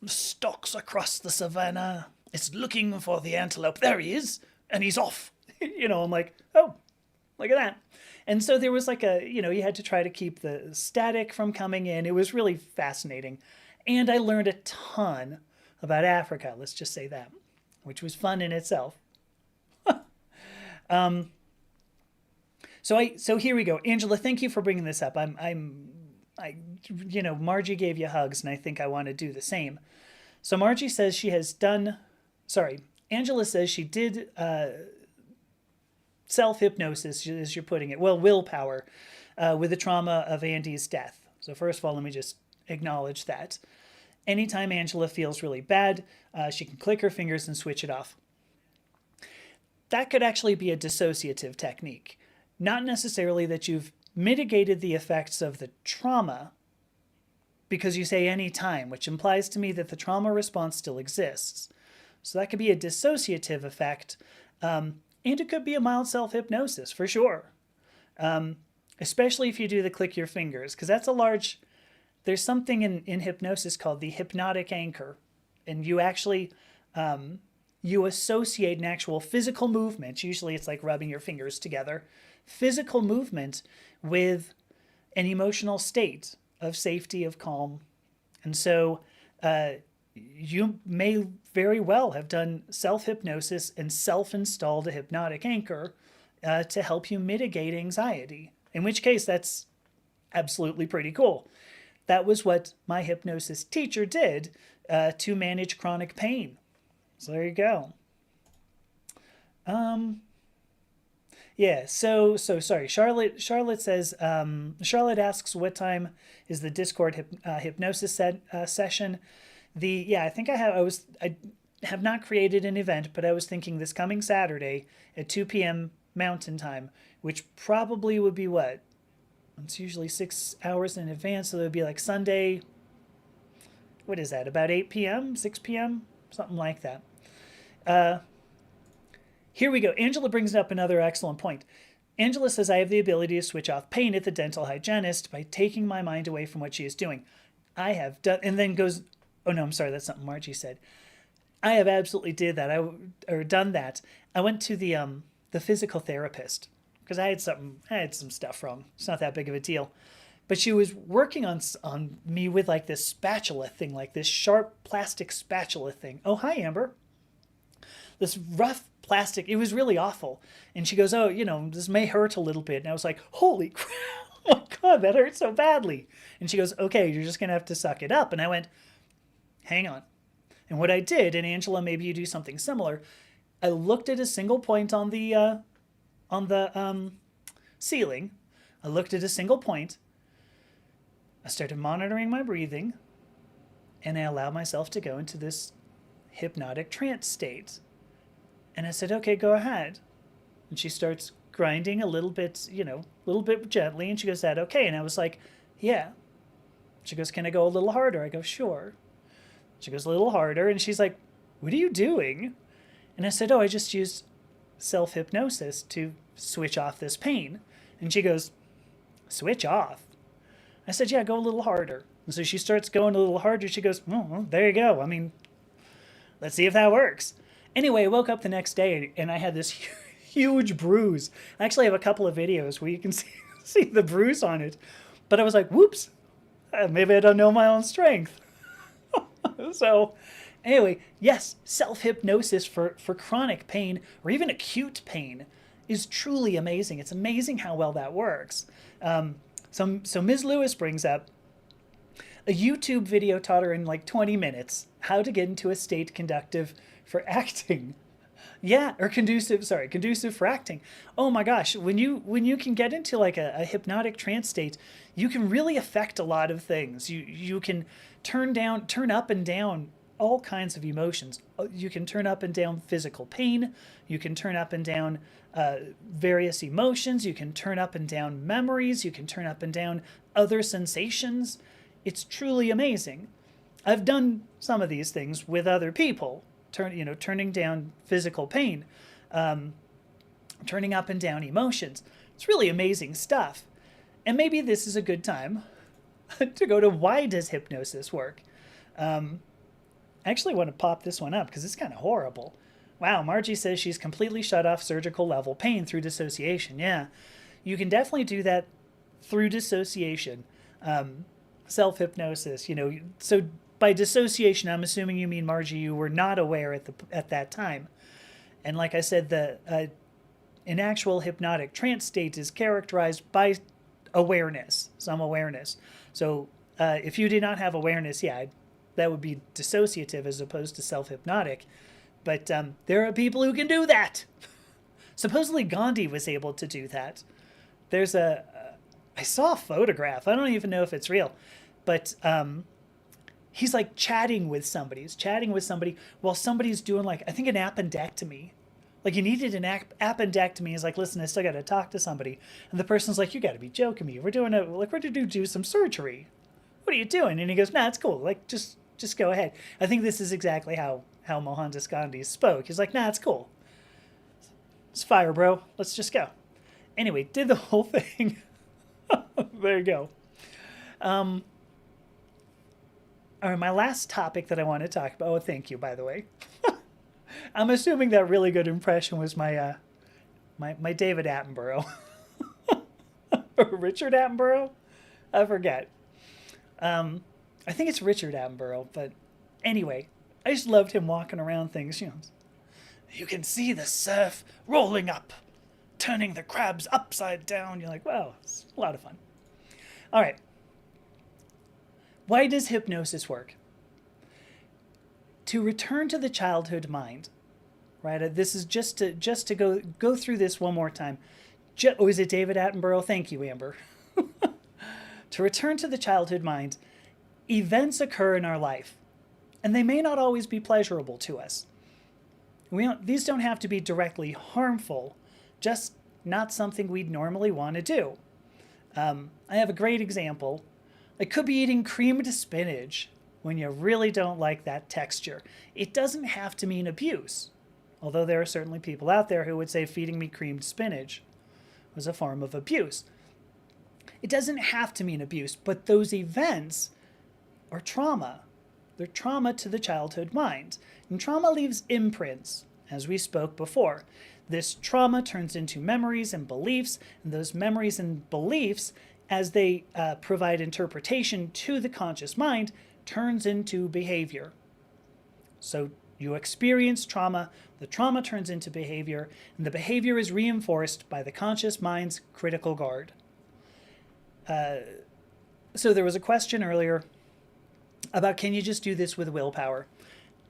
stalks across the savannah. It's looking for the antelope. There he is, and he's off. I'm like, oh, look at that. And so there was you had to try to keep the static from coming in. It was really fascinating. And I learned a ton about Africa, let's just say that, which was fun in itself. So here we go. Angela, thank you for bringing this up. Margie gave you hugs, and I think I want to do the same. So Margie says Angela says she did self-hypnosis, as you're putting it, willpower, with the trauma of Andy's death. So first of all, let me just acknowledge that. Anytime Angela feels really bad, she can click her fingers and switch it off. That could actually be a dissociative technique. Not necessarily that you've mitigated the effects of the trauma, because you say any time, which implies to me that the trauma response still exists. So that could be a dissociative effect, and it could be a mild self-hypnosis, for sure. Especially if you do the click your fingers, because that's there's something in hypnosis called the hypnotic anchor, and you actually, you associate an actual physical movement, usually it's like rubbing your fingers together, physical movement with an emotional state of safety, of calm. And so you may very well have done self-hypnosis and self-installed a hypnotic anchor to help you mitigate anxiety, in which case that's absolutely pretty cool. That was what my hypnosis teacher did to manage chronic pain. So there you go. Yeah, so sorry. Charlotte says, Charlotte asks, what time is the Discord hypnosis session? I think I have not created an event, but I was thinking this coming Saturday at 2 p.m. Mountain Time, which probably would be what? It's usually 6 hours in advance, so it would be like Sunday. What is that? About 8 p.m., 6 p.m., something like that. Here we go. Angela brings up another excellent point. Angela says, I have the ability to switch off pain at the dental hygienist by taking my mind away from what she is doing. I have done, and then goes, oh no, I'm sorry, that's something Margie said. I have absolutely done that. I went to the physical therapist because I had some stuff wrong. It's not that big of a deal. But she was working on me with this spatula thing, this sharp plastic spatula thing. Oh, hi, Amber. This rough plastic, it was really awful. And she goes, oh, this may hurt a little bit. And I was like, holy crap, oh my God, that hurts so badly. And she goes, okay, you're just going to have to suck it up. And I went, hang on. And what I did, and Angela, maybe you do something similar, I looked at a single point on the ceiling. I looked at a single point. I started monitoring my breathing, and I allowed myself to go into this hypnotic trance state. And I said, okay, go ahead. And she starts grinding a little bit gently, and she goes, that okay? And I was like, yeah. She goes, can I go a little harder? I go, sure. She goes, a little harder. And she's like, what are you doing? And I said, oh, I just used self-hypnosis to switch off this pain. And she goes, switch off? I said, yeah, go a little harder. And so she starts going a little harder. She goes, oh, well, there you go. I mean, let's see if that works. Anyway, I woke up the next day and I had this huge bruise. I actually have a couple of videos where you can see the bruise on it. But I was like, whoops, maybe I don't know my own strength. So anyway, yes, self-hypnosis for chronic pain or even acute pain is truly amazing. It's amazing how well that works. So Ms. Lewis brings up a YouTube video taught her in like 20 minutes how to get into a state conducive for acting. Yeah, or conducive for acting. Oh my gosh, when you can get into like a hypnotic trance state, you can really affect a lot of things. You can turn up and down all kinds of emotions. You can turn up and down physical pain. You can turn up and down various emotions. You can turn up and down memories. You can turn up and down other sensations. It's truly amazing. I've done some of these things with other people, turning down physical pain, turning up and down emotions. It's really amazing stuff. And maybe this is a good time to go to why does hypnosis work? I actually want to pop this one up because it's kind of horrible. Wow, Margie says she's completely shut off surgical level pain through dissociation. Yeah, you can definitely do that through dissociation. Self-hypnosis, so by dissociation, I'm assuming you mean, Margie, you were not aware at that time. And like I said, an actual hypnotic trance state is characterized by awareness, some awareness. So if you did not have awareness, yeah, that would be dissociative as opposed to self-hypnotic. But there are people who can do that. Supposedly Gandhi was able to do that. I saw a photograph. I don't even know if it's real, but he's like chatting with somebody. He's chatting with somebody while somebody's doing like, I think an appendectomy. Like he needed an appendectomy. He's like, listen, I still got to talk to somebody. And the person's like, you got to be joking me. We're to do some surgery. What are you doing? And he goes, nah, it's cool. Like, just go ahead. I think this is exactly how Mohandas Gandhi spoke. He's like, nah, it's cool. It's fire, bro. Let's just go. Anyway, did the whole thing. There you go. All right, my last topic that I want to talk about. Oh, thank you, by the way. I'm assuming that really good impression was my David Attenborough. Richard Attenborough? I forget. I think it's Richard Attenborough, but anyway, I just loved him walking around things, You can see the surf rolling up, turning the crabs upside down. You're like, wow, it's a lot of fun. All right. Why does hypnosis work? To return to the childhood mind, right? This is just to go through this one more time. Oh, is it David Attenborough? Thank you, Amber. To return to the childhood mind, events occur in our life, and they may not always be pleasurable to us. These don't have to be directly harmful, just not something we'd normally want to do. I have a great example. It could be eating creamed spinach when you really don't like that texture. It doesn't have to mean abuse, although there are certainly people out there who would say feeding me creamed spinach was a form of abuse. It doesn't have to mean abuse, but those events are trauma. They're trauma to the childhood mind. And trauma leaves imprints, as we spoke before. This trauma turns into memories and beliefs, and those memories and beliefs, as they provide interpretation to the conscious mind, turns into behavior. So you experience trauma, the trauma turns into behavior, and the behavior is reinforced by the conscious mind's critical guard. So there was a question earlier about, can you just do this with willpower?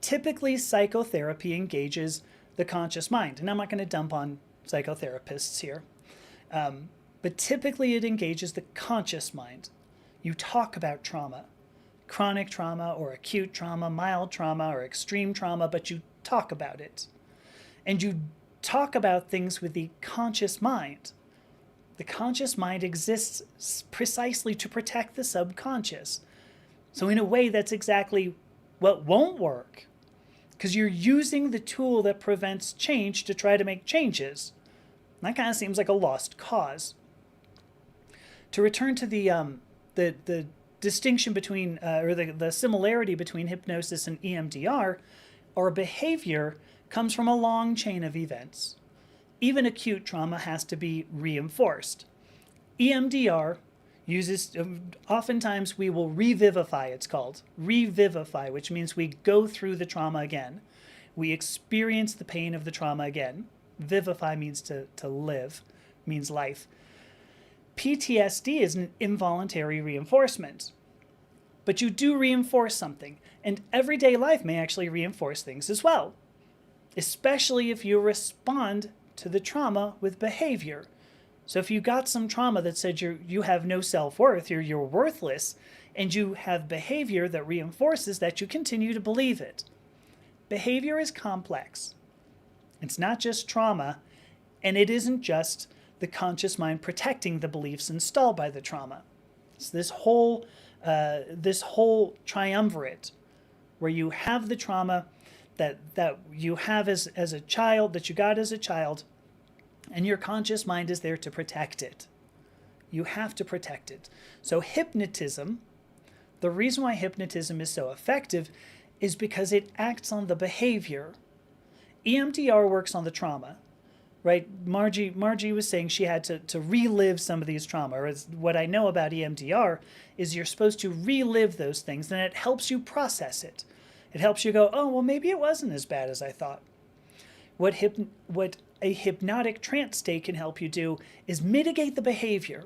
Typically, psychotherapy engages the conscious mind. And I'm not going to dump on psychotherapists here. But typically, it engages the conscious mind. You talk about trauma, chronic trauma or acute trauma, mild trauma or extreme trauma, but you talk about it. And you talk about things with the conscious mind. The conscious mind exists precisely to protect the subconscious. So in a way, that's exactly what won't work, because you're using the tool that prevents change to try to make changes. And that kind of seems like a lost cause. To return to the distinction between, or the similarity between hypnosis and EMDR, our behavior comes from a long chain of events. Even acute trauma has to be reinforced. EMDR uses, oftentimes we will revivify, it's called. Revivify, which means we go through the trauma again. We experience the pain of the trauma again. Vivify means to live, means life. PTSD is an involuntary reinforcement. But you do reinforce something, and everyday life may actually reinforce things as well, especially if you respond to the trauma with behavior. So if you got some trauma that said you have no self-worth, you're worthless, and you have behavior that reinforces that, you continue to believe it. Behavior is complex. It's not just trauma, and it isn't just the conscious mind protecting the beliefs installed by the trauma. It's this whole triumvirate where you have the trauma that you have as a child, that you got as a child, and your conscious mind is there to protect it. You have to protect it. So hypnotism, the reason why hypnotism is so effective is because it acts on the behavior. EMDR works on the trauma, right? Margie was saying she had to relive some of these trauma. Or what I know about EMDR is you're supposed to relive those things, and it helps you process it. It helps you go, oh, well, maybe it wasn't as bad as I thought. What a hypnotic trance state can help you do is mitigate the behavior.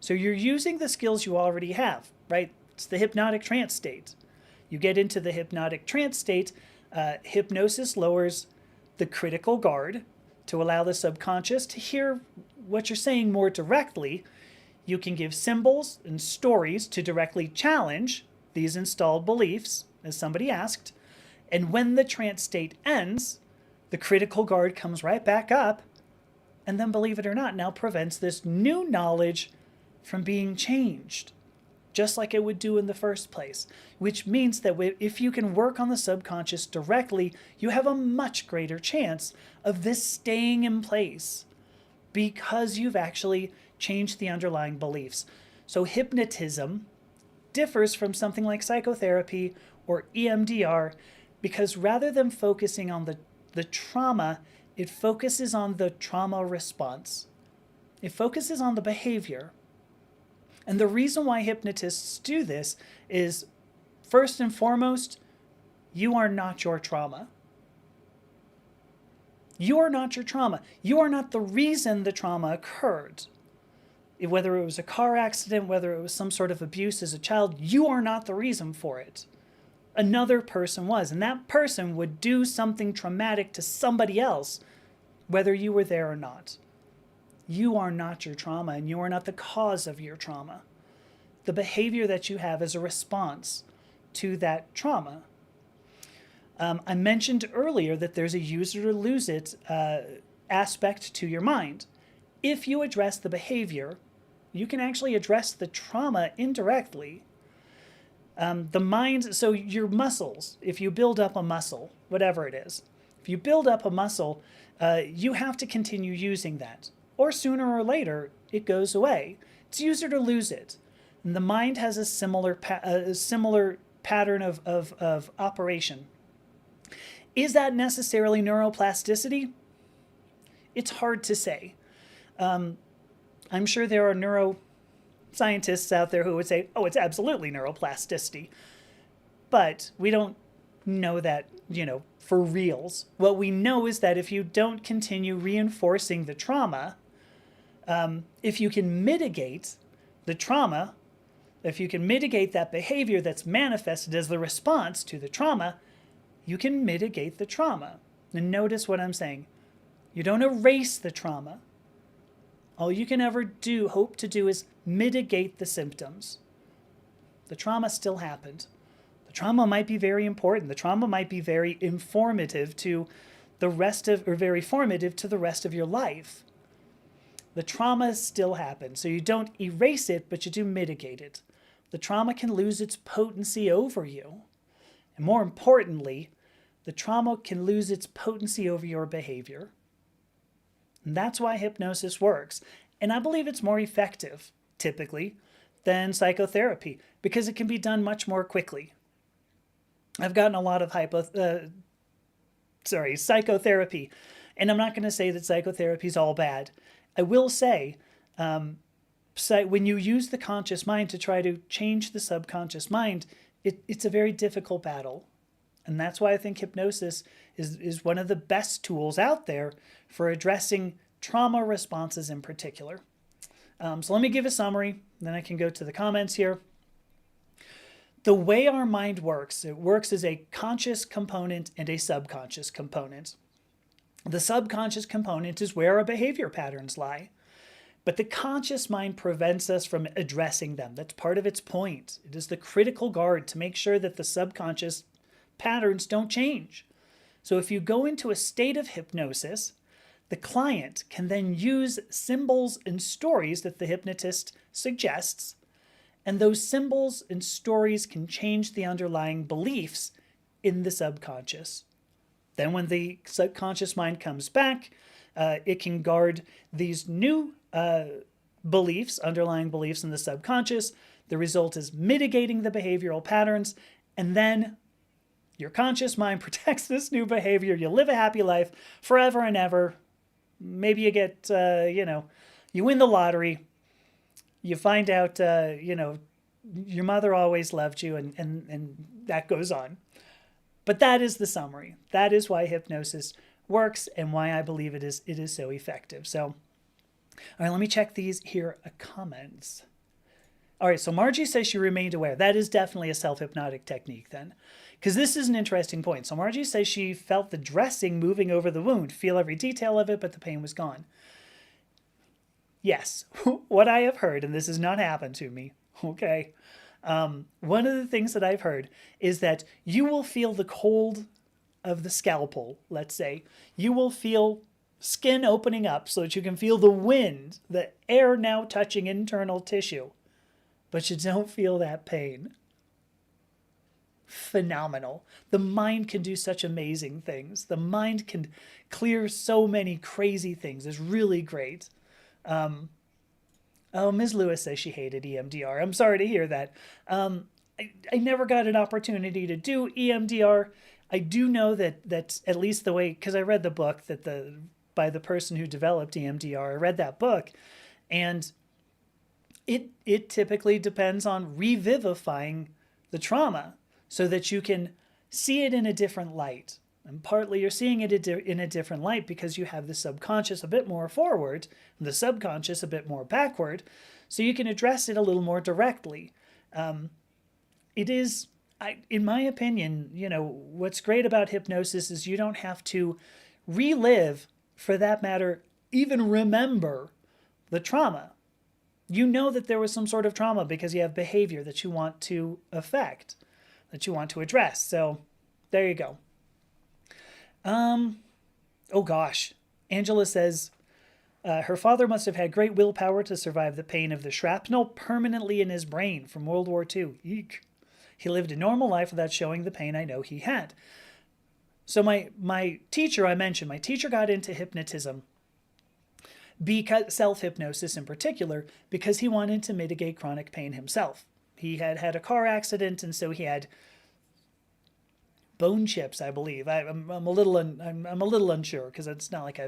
So you're using the skills you already have, right? It's the hypnotic trance state. You get into the hypnotic trance state, hypnosis lowers the critical guard to allow the subconscious to hear what you're saying more directly. You can give symbols and stories to directly challenge these installed beliefs, as somebody asked. And when the trance state ends, the critical guard comes right back up, and then, believe it or not, now prevents this new knowledge from being changed, just like it would do in the first place. Which means that if you can work on the subconscious directly, you have a much greater chance of this staying in place because you've actually changed the underlying beliefs. So hypnotism differs from something like psychotherapy or EMDR because rather than focusing on the trauma, it focuses on the trauma response. It focuses on the behavior. And the reason why hypnotists do this is, first and foremost, you are not your trauma. You are not your trauma. You are not the reason the trauma occurred. Whether it was a car accident, whether it was some sort of abuse as a child, you are not the reason for it. Another person was, and that person would do something traumatic to somebody else, whether you were there or not. You are not your trauma, and you are not the cause of your trauma. The behavior that you have is a response to that trauma. I mentioned earlier that there's a use it or lose it aspect to your mind. If you address the behavior, you can actually address the trauma indirectly. The mind, so your muscles, if you build up a muscle, whatever it is, if you build up a muscle, you have to continue using that. Or sooner or later, it goes away. It's use it or lose it. And the mind has a similar pattern of operation. Is that necessarily neuroplasticity? It's hard to say. I'm sure there are neuroscientists out there who would say, oh, it's absolutely neuroplasticity. But we don't know that, for reals. What we know is that if you don't continue reinforcing the trauma, if you can mitigate the trauma, if you can mitigate that behavior that's manifested as the response to the trauma, you can mitigate the trauma. And notice what I'm saying. You don't erase the trauma. All you can ever hope to do is mitigate the symptoms. The trauma still happened. The trauma might be very important. The trauma might be very informative to the rest of, or very formative to the rest of your life. The trauma still happened. So you don't erase it, but you do mitigate it. The trauma can lose its potency over you. And more importantly, the trauma can lose its potency over your behavior. And that's why hypnosis works. And I believe it's more effective, typically, than psychotherapy because it can be done much more quickly. I've gotten a lot of psychotherapy, and I'm not going to say that psychotherapy is all bad. I will say, when you use the conscious mind to try to change the subconscious mind, it's a very difficult battle. And that's why I think hypnosis is one of the best tools out there for addressing trauma responses in particular. So let me give a summary, then I can go to the comments here. The way our mind works, it works as a conscious component and a subconscious component. The subconscious component is where our behavior patterns lie. But the conscious mind prevents us from addressing them. That's part of its point. It is the critical guard to make sure that the subconscious patterns don't change. So if you go into a state of hypnosis, the client can then use symbols and stories that the hypnotist suggests, and those symbols and stories can change the underlying beliefs in the subconscious. Then when the subconscious mind comes back, it can guard these new beliefs, underlying beliefs in the subconscious. The result is mitigating the behavioral patterns, and then your conscious mind protects this new behavior. You live a happy life forever and ever. Maybe you get, you win the lottery. You find out, your mother always loved you, and that goes on. But that is the summary. That is why hypnosis works and why I believe it is so effective. So, all right, let me check these here comments. All right, so Margie says she remained aware. That is definitely a self-hypnotic technique then, because this is an interesting point. So Margie says she felt the dressing moving over the wound, feel every detail of it, but the pain was gone. Yes, what I have heard, and this has not happened to me, okay, one of the things that I've heard is that you will feel the cold of the scalpel, let's say. You will feel skin opening up so that you can feel the wind, the air now touching internal tissue, but you don't feel that pain. Phenomenal. The mind can do such amazing things. The mind can clear so many crazy things. It's really great. Ms. Lewis says she hated EMDR. I'm sorry to hear that. I never got an opportunity to do EMDR. I do know that's at least the way, because I read the book by the person who developed EMDR. I read that book, and it typically depends on revivifying the trauma so that you can see it in a different light. And partly you're seeing it in a different light because you have the subconscious a bit more forward and the subconscious a bit more backward, so you can address it a little more directly. It is, in my opinion, what's great about hypnosis is you don't have to relive, for that matter, even remember the trauma. You know that there was some sort of trauma because you have behavior that you want to affect, that you want to address. So there you go. Oh gosh. Angela says her father must have had great willpower to survive the pain of the shrapnel permanently in his brain from World War II. Eek. He lived a normal life without showing the pain I know he had. So my teacher, I mentioned, my teacher got into hypnotism, because self-hypnosis in particular, because he wanted to mitigate chronic pain himself. He had had a car accident, and so he had bone chips, I believe. I'm a little unsure, because it's not like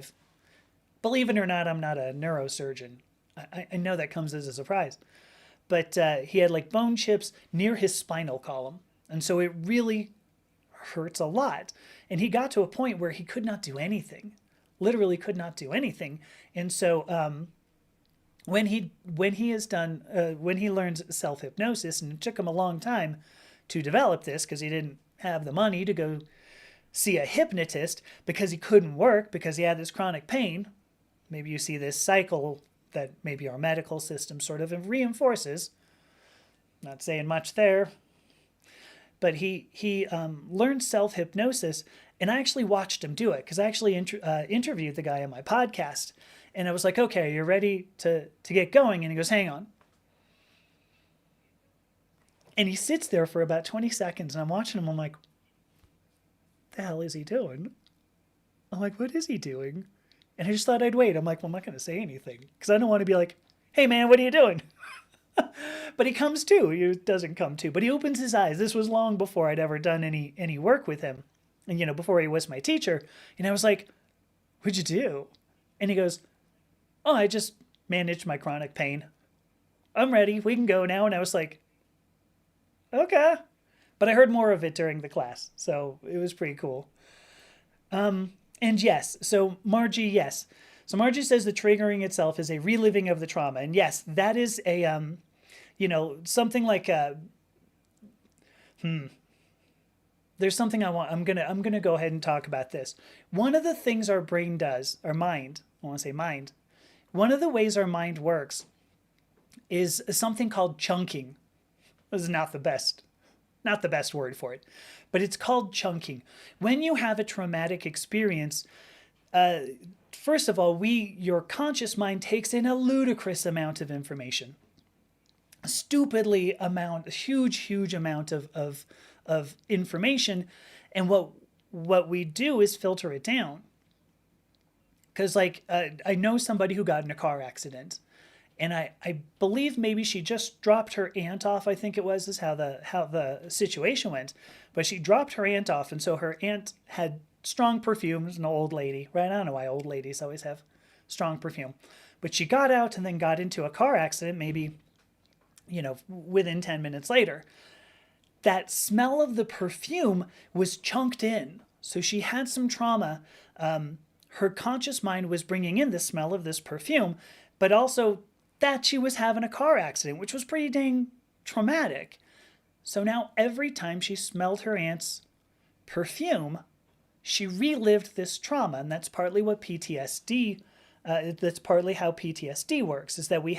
believe it or not, I'm not a neurosurgeon. I know that comes as a surprise. But he had like bone chips near his spinal column. And so it really hurts a lot. And he got to a point where he could not do anything, literally could not do anything. And so when he learned self-hypnosis, and it took him a long time to develop this because he didn't have the money to go see a hypnotist, because he couldn't work because he had this chronic pain. Maybe you see this cycle that maybe our medical system sort of reinforces. Not saying much there. But he learned self-hypnosis, and I actually watched him do it, because I actually interviewed the guy on my podcast. And I was like, okay, you're ready to get going? And he goes, hang on. And he sits there for about 20 seconds, and I'm watching him. I'm like, the hell is he doing? I'm like, what is he doing? And I just thought I'd wait. I'm like, well, I'm not going to say anything because I don't want to be like, hey, man, what are you doing? But he comes to. He doesn't come to. But he opens his eyes. This was long before I'd ever done any work with him. And, before he was my teacher. And I was like, what'd you do? And he goes, oh, I just managed my chronic pain. I'm ready. We can go now. And I was like, okay. But I heard more of it during the class. So it was pretty cool. And yes, so Margie, yes. So Margie says the triggering itself is a reliving of the trauma. And yes, that is a, something like there's something I'm gonna go ahead and talk about this. One of the things our brain does, our mind, I want to say mind, one of the ways our mind works is something called chunking. This is not the best word for it, but it's called chunking. When you have a traumatic experience, first of all, your conscious mind takes in a ludicrous amount of information, a huge amount of information, and what we do is filter it down. Because I know somebody who got in a car accident. And I believe maybe she just dropped her aunt off, I think it was, is how the situation went. But she dropped her aunt off, and so her aunt had strong perfume. An old lady, right? I don't know why old ladies always have strong perfume. But she got out and then got into a car accident, maybe, within 10 minutes later. That smell of the perfume was chunked in. So she had some trauma. Her conscious mind was bringing in the smell of this perfume, but also that she was having a car accident, which was pretty dang traumatic. So now every time she smelled her aunt's perfume, she relived this trauma. And that's partly what PTSD, that's partly how PTSD works, is that we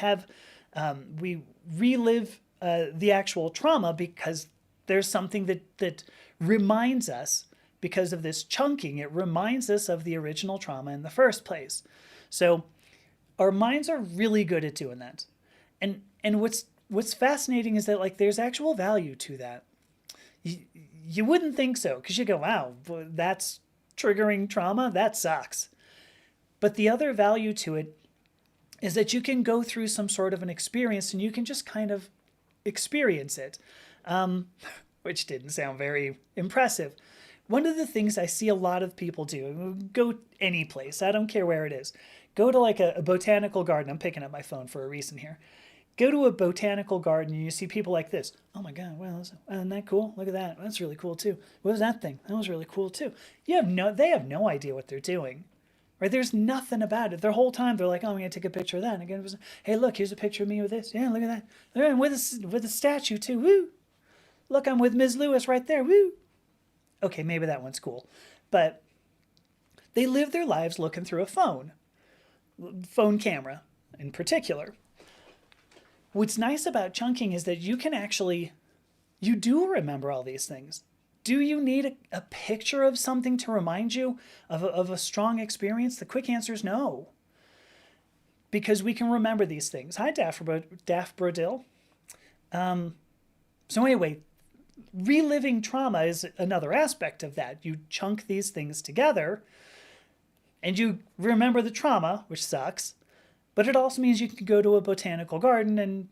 relive the actual trauma because there's something that reminds us, because of this chunking, it reminds us of the original trauma in the first place. So our minds are really good at doing that. And what's fascinating is that there's actual value to that. You wouldn't think so, because you go, wow, that's triggering trauma? That sucks. But the other value to it is that you can go through some sort of an experience and you can just kind of experience it, which didn't sound very impressive. One of the things I see a lot of people do, go any place, I don't care where it is, go to a botanical garden. I'm picking up my phone for a reason here. Go to a botanical garden and you see people like this. Oh my God, well, isn't that cool? Look at that. That's really cool too. What was that thing? That was really cool too. They have no idea what they're doing, right? There's nothing about it. Their whole time they're like, oh, I'm going to take a picture of that. And again, hey, look, here's a picture of me with this. Yeah, look at that. I'm with a statue too. Woo. Look, I'm with Ms. Lewis right there. Woo. Okay, maybe that one's cool. But they live their lives looking through a phone camera in particular. What's nice about chunking is that you do remember all these things. Do you need a picture of something to remind you of a strong experience? The quick answer is no. Because we can remember these things. Hi, Daft Brodil. So anyway, reliving trauma is another aspect of that. You chunk these things together and you remember the trauma, which sucks, but it also means you can go to a botanical garden and,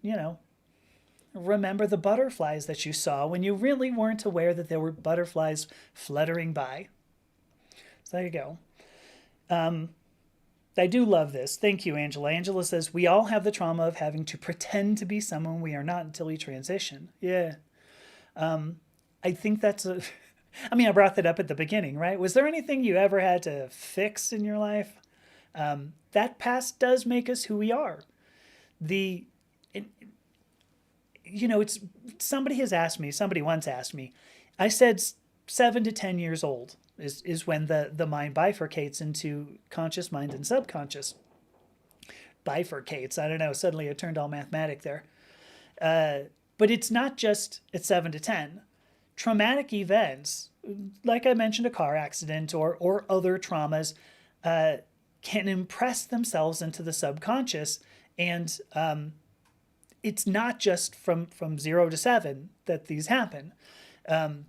remember the butterflies that you saw when you really weren't aware that there were butterflies fluttering by. So there you go. I do love this. Thank you, Angela. Angela says, we all have the trauma of having to pretend to be someone we are not until we transition. Yeah. I think that's I brought that up at the beginning, right? Was there anything you ever had to fix in your life? That past does make us who we are. Somebody once asked me, I said 7 to 10 years old is when the mind bifurcates into conscious mind and subconscious. Bifurcates, I don't know, suddenly it turned all mathematic there. But it's not just at 7 to 10. Traumatic events, like I mentioned, a car accident or other traumas, can impress themselves into the subconscious. And it's not just from 0 to 7 that these happen. And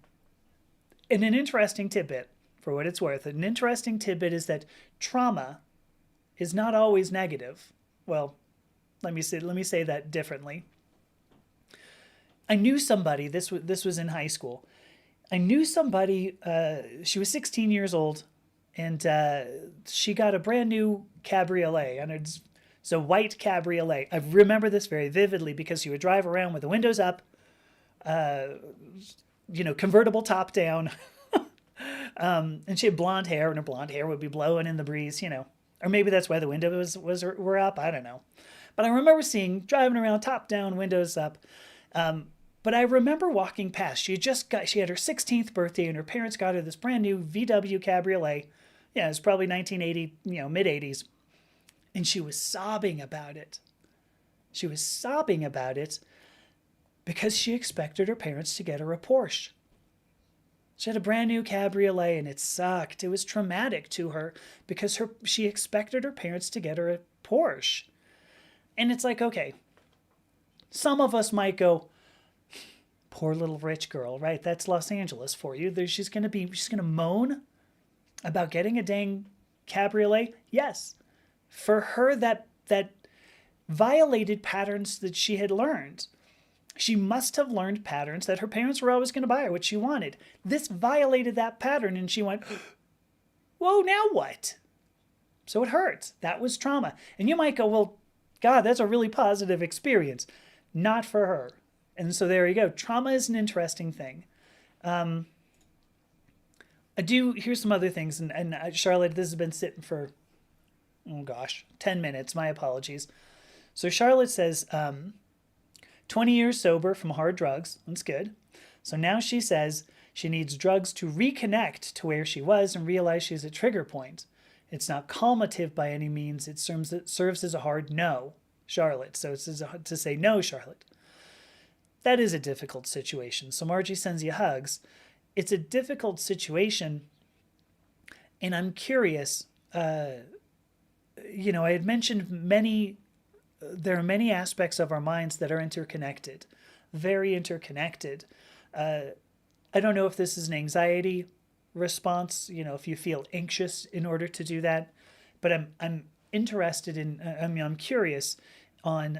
an interesting tidbit. for what it's worth. An interesting tidbit is that trauma is not always negative. Well, let me say that differently. I knew somebody, this was in high school. I knew somebody, she was 16 years old, and she got a brand new cabriolet, and it's a white cabriolet. I remember this very vividly because she would drive around with the windows up, convertible top down, and she had blonde hair, and her blonde hair would be blowing in the breeze, or maybe that's why the windows were up. I don't know, but I remember driving around top down, windows up. But I remember walking past. She had her 16th birthday, and her parents got her this brand new VW cabriolet. Yeah, it was probably 1980, mid 80s. And she was sobbing about it. She was sobbing about it because she expected her parents to get her a Porsche. She had a brand new cabriolet, and it sucked. It was traumatic to her because she expected her parents to get her a Porsche. And it's like, okay, some of us might go, poor little rich girl, right? That's Los Angeles for you. She's going to moan about getting a dang cabriolet. Yes. For her, that violated patterns that she had learned. She must have learned patterns that her parents were always going to buy her what she wanted. This violated that pattern, and she went, whoa, now what? So it hurts. That was trauma. And you might go, well, God, that's a really positive experience. Not for her. And so there you go. Trauma is an interesting thing. Here's some other things. And Charlotte, this has been sitting for, 10 minutes. My apologies. So Charlotte says, 20 years sober from hard drugs. That's good. So now she says she needs drugs to reconnect to where she was and realize she's at trigger point. It's not calmative by any means. It serves as a hard no, Charlotte. So it's to say no, Charlotte. That is a difficult situation. So Margie sends you hugs. It's a difficult situation. And I'm curious, I had mentioned there are many aspects of our minds that are interconnected, very interconnected. I don't know if this is an anxiety response, if you feel anxious in order to do that, but I'm interested I'm curious on,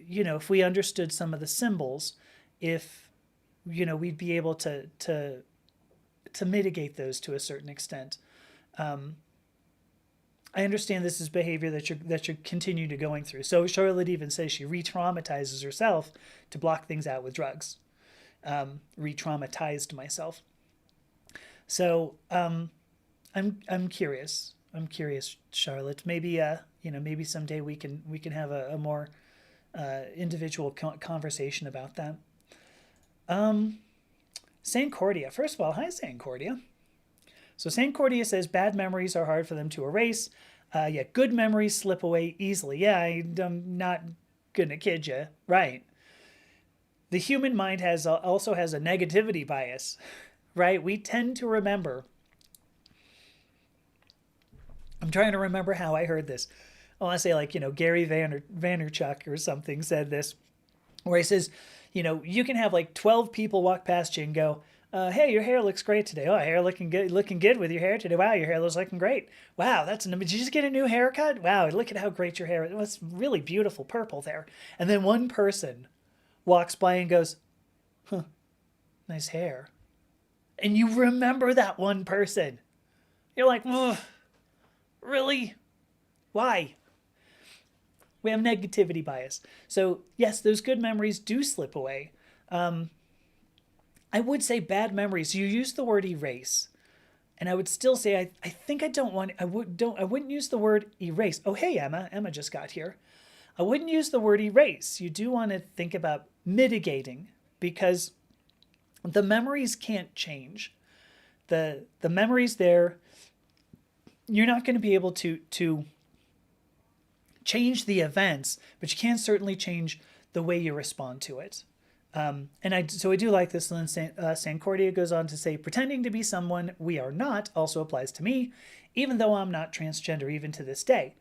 if we understood some of the symbols, if, we'd be able to mitigate those to a certain extent. I understand this is behavior that you're continue to going through. So Charlotte even says she re-traumatizes herself to block things out with drugs. Re-traumatized myself. So I'm curious. I'm curious, Charlotte. Maybe maybe someday we can have a more individual conversation about that. Sancordia. First of all, hi, Sancordia. So Sancordia says bad memories are hard for them to erase. Yet good memories slip away easily. Yeah, I'm not going to kid you. Right. The human mind also has a negativity bias, right? We tend to remember. I'm trying to remember how I heard this. I want to say Gary Vaynerchuk or something said this, where he says, you can have 12 people walk past you and go, hey, your hair looks great today. Oh, hair looking good with your hair today. Wow, your hair looks looking great. Wow, did you just get a new haircut? Wow, look at how great your hair is. It's really beautiful purple there. And then one person walks by and goes, huh, nice hair. And you remember that one person. You're like, ugh, really? Why? We have negativity bias. So yes, those good memories do slip away. I would say bad memories. You use the word erase, and I would still say I think I wouldn't use the word erase. Oh, hey, Emma just got here. I wouldn't use the word erase. You do want to think about mitigating, because the memories can't change. The memories there, you're not going to be able to change the events, but you can certainly change the way you respond to it. So I do like this. And then Sancordia goes on to say, pretending to be someone we are not also applies to me, even though I'm not transgender even to this day.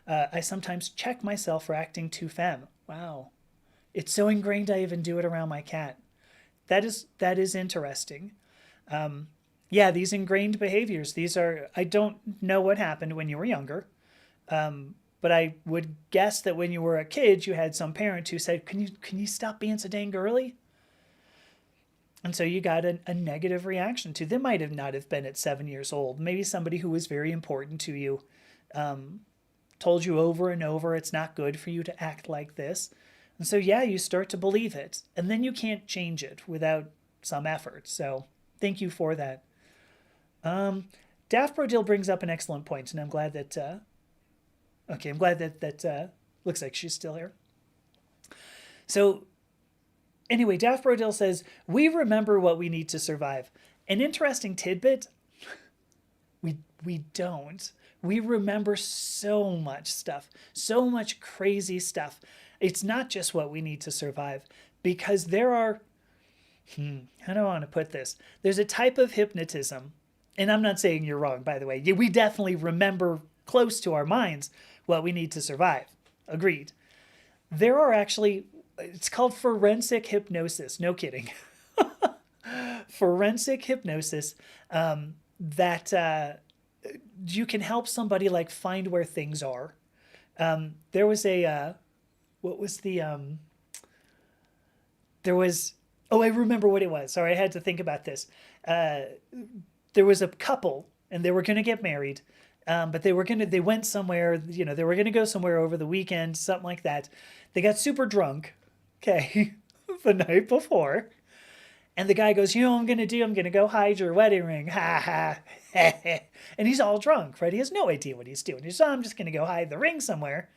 I sometimes check myself for acting too femme. Wow. It's so ingrained I even do it around my cat. That is interesting. Yeah, these ingrained behaviors, these are, I don't know what happened when you were younger, but I would guess that when you were a kid, you had some parent who said, can you stop being so dang girly? And so you got a negative reaction to. They might have not have been at 7 years old. Maybe somebody who was very important to you told you over and over it's not good for you to act like this. And so, yeah, you start to believe it. And then you can't change it without some effort. So thank you for that. Daft brings up an excellent point, and I'm glad that, okay, I'm glad that looks like she's still here. So anyway, Daft says, we remember what we need to survive. An interesting tidbit, we don't. We remember so much stuff, so much crazy stuff. It's not just what we need to survive, because there are, how do I want to put this? There's a type of hypnotism, and I'm not saying you're wrong, by the way. We definitely remember close to our minds what we need to survive. Agreed. There are actually, it's called forensic hypnosis. No kidding. Forensic hypnosis that you can help somebody like find where things are. There was a, what was the, there was, oh, I remember what it was. Sorry, I had to think about this. There was a couple and they were going to get married. But they went somewhere, they were going to go somewhere over the weekend, something like that. They got super drunk, okay, the night before. And the guy goes, I'm going to go hide your wedding ring. Ha ha. And he's all drunk, right? He has no idea what he's doing. He's, I'm just going to go hide the ring somewhere.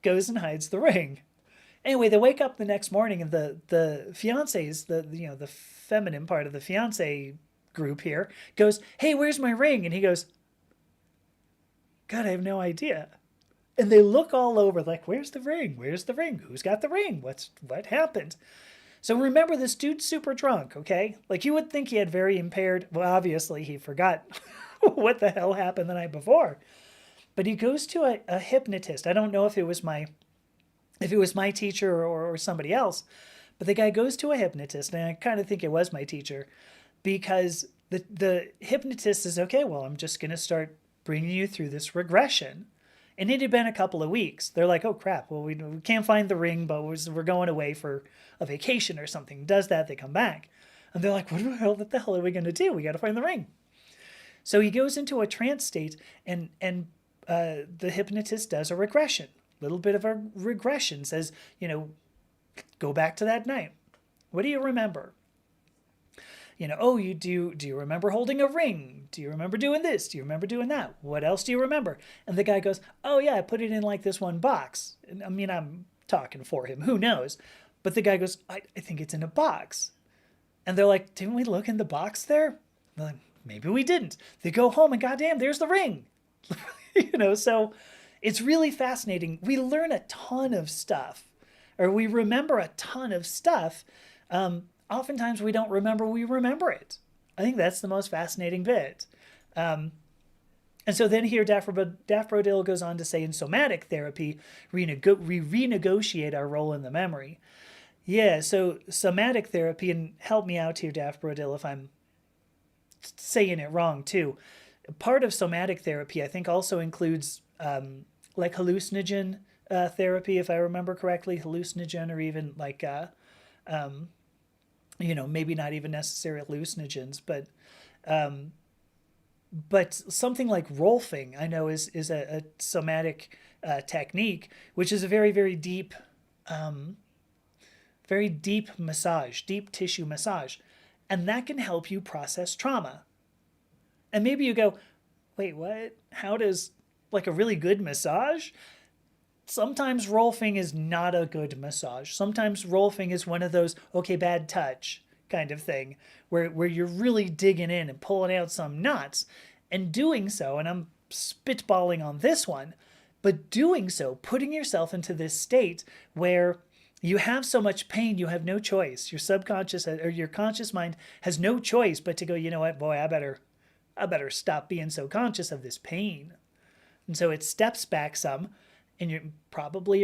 Goes and hides the ring. Anyway, they wake up the next morning and the fiancés, the feminine part of the fiancé group here goes, hey, where's my ring? And he goes, God, I have no idea. And they look all over like, where's the ring? Where's the ring? Who's got the ring? What happened? So remember, this dude's super drunk, okay? Like, you would think he had very impaired, well, obviously he forgot what the hell happened the night before. But he goes to a hypnotist. I don't know if it was my teacher or somebody else, but the guy goes to a hypnotist, and I kind of think it was my teacher, because the hypnotist is, okay, well, I'm just going to start bringing you through this regression. And it had been a couple of weeks. They're like, oh, crap, well, we can't find the ring, but we're going away for a vacation or something. Does that, they come back. And they're like, what the hell are we going to do? We got to find the ring. So he goes into a trance state, and the hypnotist does a regression. A little bit of a regression. Says, go back to that night. What do you remember? Oh, do you remember holding a ring? Do you remember doing this? Do you remember doing that? What else do you remember? And the guy goes, oh yeah, I put it in like this one box. I mean, I'm talking for him. Who knows? But the guy goes, I think it's in a box. And they're like, didn't we look in the box there? They're like, maybe we didn't. They go home and goddamn, there's the ring. So it's really fascinating. We learn a ton of stuff, or we remember a ton of stuff. Oftentimes we don't remember we remember it. I think that's the most fascinating bit. And so then here Daft goes on to say, in somatic therapy, we renegotiate our role in the memory. Yeah, so somatic therapy, and help me out here, Daft if I'm saying it wrong too. Part of somatic therapy, I think, also includes like hallucinogen therapy, if I remember correctly, hallucinogen, or even like maybe not even necessarily hallucinogens, but something like rolfing, I know is a somatic technique, which is a very, very deep massage, deep tissue massage. And that can help you process trauma. And maybe you go, wait, what? How does, like, a really good massage? Sometimes rolfing is not a good massage. Sometimes rolfing is one of those, okay, bad touch kind of thing, where you're really digging in and pulling out some knots. And doing so, and I'm spitballing on this one, but doing so, putting yourself into this state where you have so much pain, you have no choice. Your subconscious or your conscious mind has no choice but to go, you know what, boy, I better stop being so conscious of this pain. And so it steps back some, and your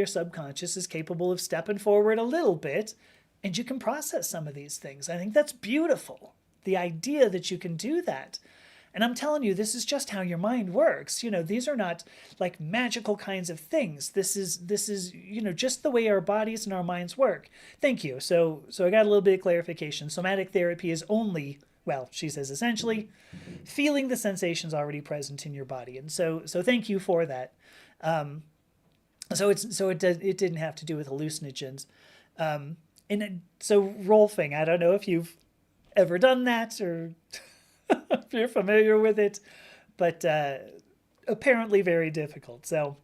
subconscious is capable of stepping forward a little bit, and you can process some of these things. I think that's beautiful. the idea that you can do that. And I'm telling you, this is just how your mind works. These are not like magical kinds of things. This is just the way our bodies and our minds work. Thank you. So I got a little bit of clarification. Somatic therapy is only, well, she says essentially feeling the sensations already present in your body. And so thank you for that. It didn't have to do with hallucinogens. So Rolfing, I don't know if you've ever done that or if you're familiar with it, but apparently very difficult. So,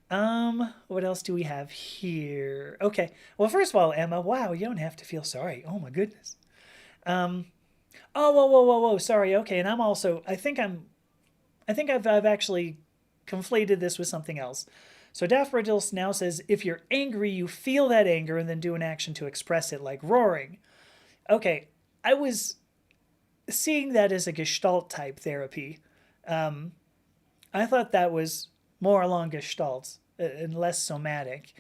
what else do we have here? Okay. Well, first of all, Emma, wow, you don't have to feel sorry. Oh my goodness. Oh, whoa. Sorry. Okay. And I think I've actually conflated this with something else. So Daffodils now says, if you're angry, you feel that anger and then do an action to express it, like roaring. Okay. I was seeing that as a Gestalt type therapy. I thought that was more along Gestalt and less somatic.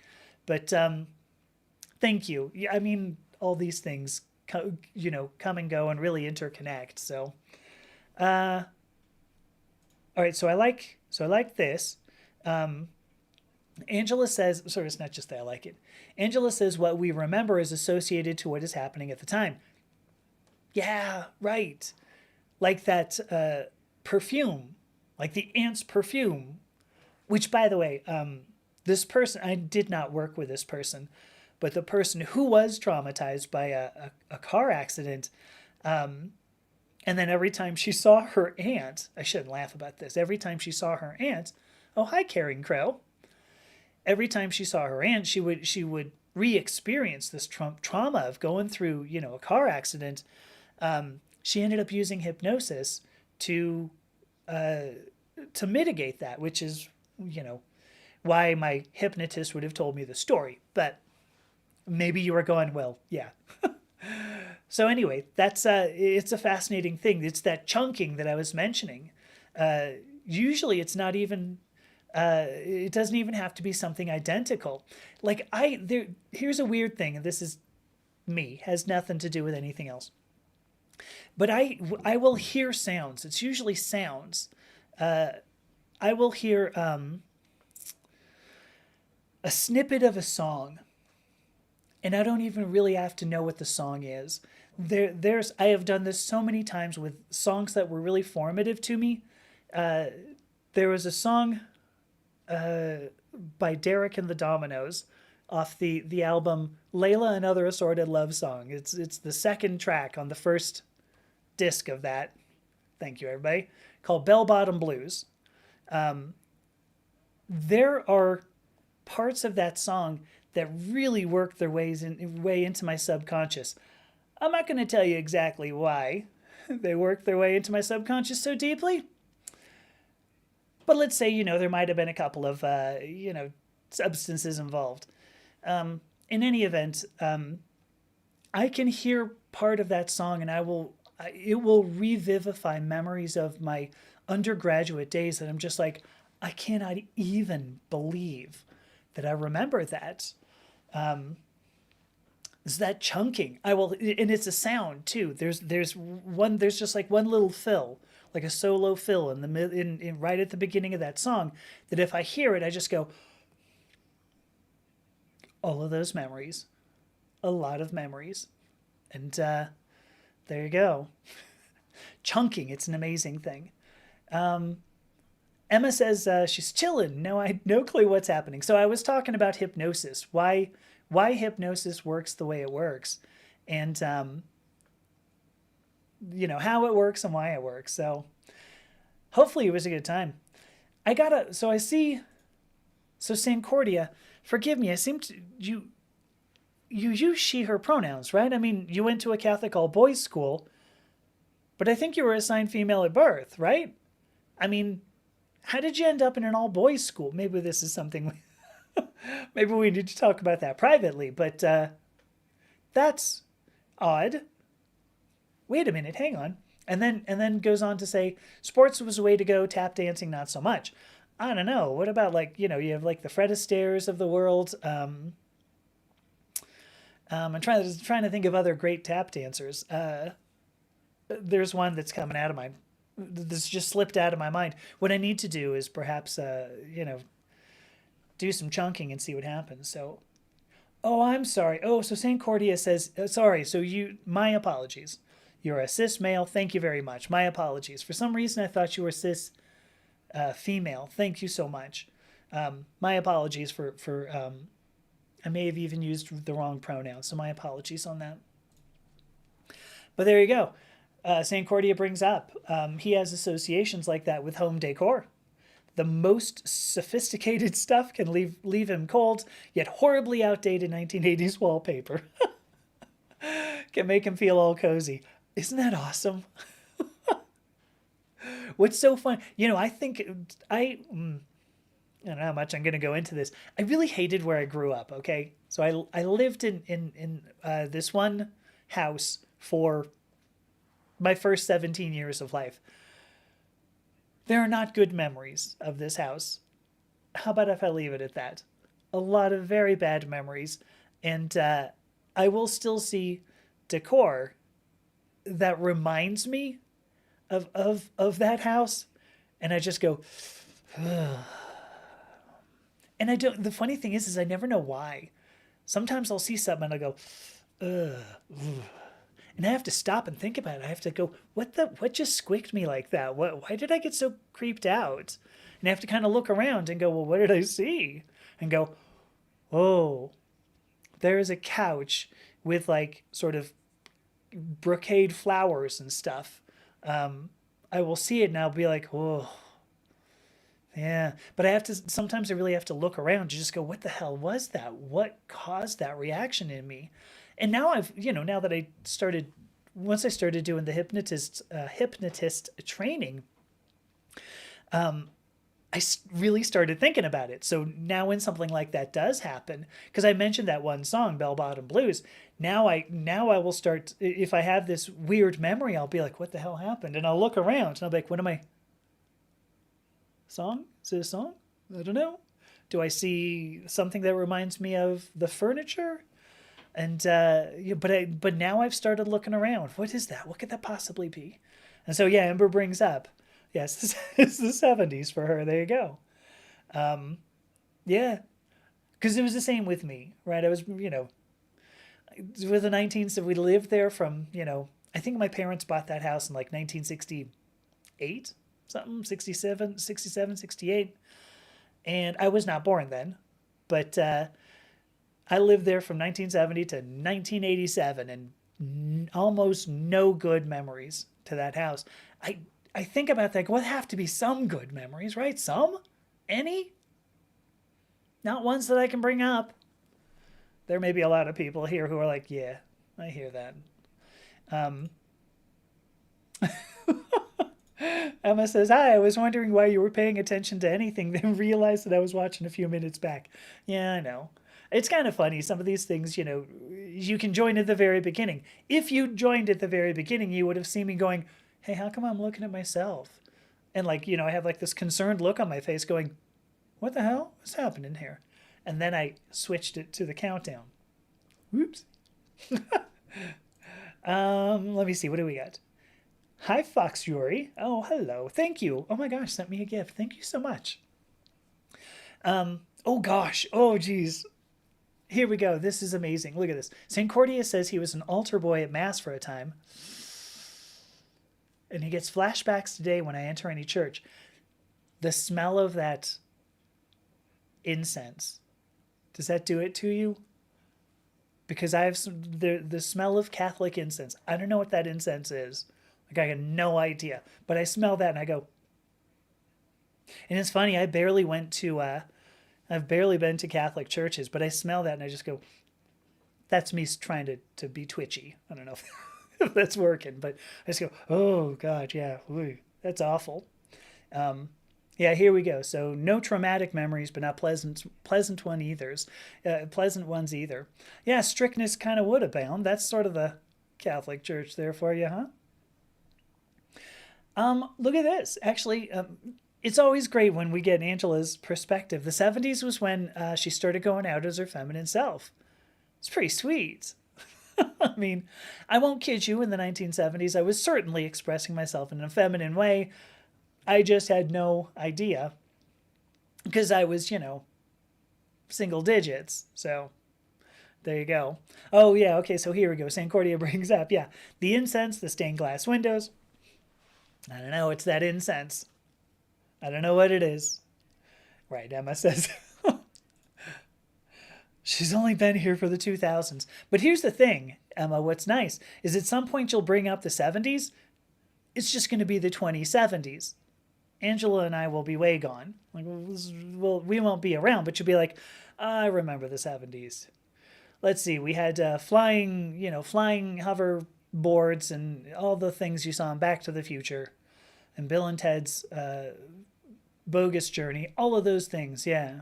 But thank you. I mean, all these things, come and go and really interconnect. So, all right. So I like this. Angela says, sorry, it's not just that I like it. Angela says what we remember is associated to what is happening at the time. Yeah, right. Like that perfume, like the ant's perfume, which, by the way, this person, I did not work with this person, but the person who was traumatized by a car accident, and then every time she saw her aunt, I shouldn't laugh about this, every time she saw her aunt, oh, hi, Caring Crow. Every time she saw her aunt, she would re-experience this trauma of going through, a car accident. She ended up using hypnosis to mitigate that, which is, why my hypnotist would have told me the story. But maybe you were going, well, yeah. So anyway, that's it's a fascinating thing. It's that chunking that I was mentioning. Usually, it's not even. It doesn't even have to be something identical. Like here's a weird thing, and this is me, has nothing to do with anything else. But I will hear sounds. It's usually sounds. I will hear a snippet of a song, and I don't even really have to know what the song is. I have done this so many times with songs that were really formative to me. There was a song by Derek and the Dominoes off the album Layla and Other Assorted Love Song. It's the second track on the first disc of that. Thank you, everybody. Called Bell Bottom Blues. There are parts of that song that really work their way into my subconscious. I'm not going to tell you exactly why they work their way into my subconscious so deeply. But let's say, there might have been a couple of, substances involved. In any event, I can hear part of that song and it will revivify memories of my undergraduate days that I'm just like, I cannot even believe that I remember that. Is that chunking? And it's a sound too. There's just like one little fill, like a solo fill in right at the beginning of that song, that if I hear it, I just go, all of those memories, a lot of memories. And there you go. Chunking, it's an amazing thing. Emma says she's chilling. No clue what's happening. So I was talking about hypnosis, why hypnosis works the way it works, and how it works and why it works. So hopefully it was a good time. So Sancordia, forgive me, I seem to, you use she, her pronouns, right? I mean, you went to a Catholic all-boys school, but I think you were assigned female at birth, right? I mean, how did you end up in an all-boys school? Maybe this is something, maybe we need to talk about that privately, but that's odd. Wait a minute, hang on. And then goes on to say, sports was a way to go, tap dancing not so much. I don't know. What about you have like the Fred Astaire's of the world. I'm trying to think of other great tap dancers. there's one that's coming out of my, that's just slipped out of my mind. What I need to do is perhaps, do some chunking and see what happens. So, oh, I'm sorry. Oh, so St. Cordia says, sorry. So my apologies. You're a cis male. Thank you very much. My apologies. For some reason, I thought you were cis female. Thank you so much. My apologies for I may have even used the wrong pronoun, so my apologies on that. But there you go. St. Cordia brings up he has associations like that with home decor. The most sophisticated stuff can leave him cold, yet horribly outdated 1980s wallpaper can make him feel all cozy. Isn't that awesome? What's so fun? I think I don't know how much I'm going to go into this. I really hated where I grew up. Okay, so I lived in this one house for my first 17 years of life. There are not good memories of this house. How about if I leave it at that? A lot of very bad memories, and I will still see decor that reminds me of that house, and I just go. Ugh. And I don't. The funny thing is I never know why. Sometimes I'll see something and I go, ugh, ugh. And I have to stop and think about it. I have to go, what just squeaked me like that? Why did I get so creeped out? And I have to kind of look around and go, well, what did I see? And go, oh, there is a couch with like sort of brocade flowers and stuff. I will see it and I'll be like, oh, yeah. But sometimes I really have to look around to just go, what the hell was that? What caused that reaction in me? And now now that once I started doing the hypnotist training, I really started thinking about it. So now when something like that does happen, because I mentioned that one song, Bell Bottom Blues, now I will start, if I have this weird memory, I'll be like, what the hell happened? And I'll look around and I'll be like, what am I? Song? Is it a song? I don't know. Do I see something that reminds me of the furniture? And but now I've started looking around. What is that? What could that possibly be? And so yeah, Ember brings up, yes, it's the 70s for her. There you go. Yeah, because it was the same with me, right? I was with the 19s. We lived there from I think my parents bought that house in like 1968, something 67, 67, 68, and I was not born then, but. I lived there from 1970 to 1987 and almost no good memories to that house. I think about that. Well, have to be some good memories, right? Some? Any? Not ones that I can bring up. There may be a lot of people here who are like, yeah, I hear that. Um, Emma says, hi, I was wondering why you were paying attention to anything, then realized that I was watching a few minutes back. Yeah, I know. It's kind of funny. Some of these things, you can join at the very beginning. If you joined at the very beginning, you would have seen me going, hey, how come I'm looking at myself? And I have like this concerned look on my face going, what the hell? What's happening here? And then I switched it to the countdown. Whoops. Let me see. What do we got? Hi, Fox Yuri. Oh, hello. Thank you. Oh my gosh, sent me a gift. Thank you so much. Oh gosh. Oh geez. Here we go. This is amazing. Look at this. St. Cordia says he was an altar boy at Mass for a time. And he gets flashbacks today when I enter any church. The smell of that incense. Does that do it to you? Because I have the smell of Catholic incense. I don't know what that incense is. Like I have no idea. But I smell that and I go. And it's funny, I've barely been to Catholic churches, but I smell that and I just go, that's me trying to be twitchy. I don't know if that's working, but I just go, oh God, yeah, ooh, that's awful. Yeah, here we go. So no traumatic memories, but not pleasant ones either. Yeah, strictness kind of would abound. That's sort of the Catholic Church there for you, huh? Look at this. Actually, it's always great when we get Angela's perspective. The 70s was when she started going out as her feminine self. It's pretty sweet. I mean, I won't kid you, in the 1970s, I was certainly expressing myself in a feminine way. I just had no idea because I was, single digits. So there you go. Oh, yeah. Okay. So here we go. Sancordia brings up, yeah, the incense, the stained glass windows. I don't know. It's that incense. I don't know what it is. Right. Emma says she's only been here for the 2000s. But here's the thing, Emma, what's nice is at some point you'll bring up the 70s. It's just going to be the 2070s. Angela and I will be way gone. Like, we won't be around, but you'll be like, I remember the 70s. Let's see, we had flying hover boards and all the things you saw in Back to the Future and Bill and Ted's Bogus Journey, all of those things, yeah.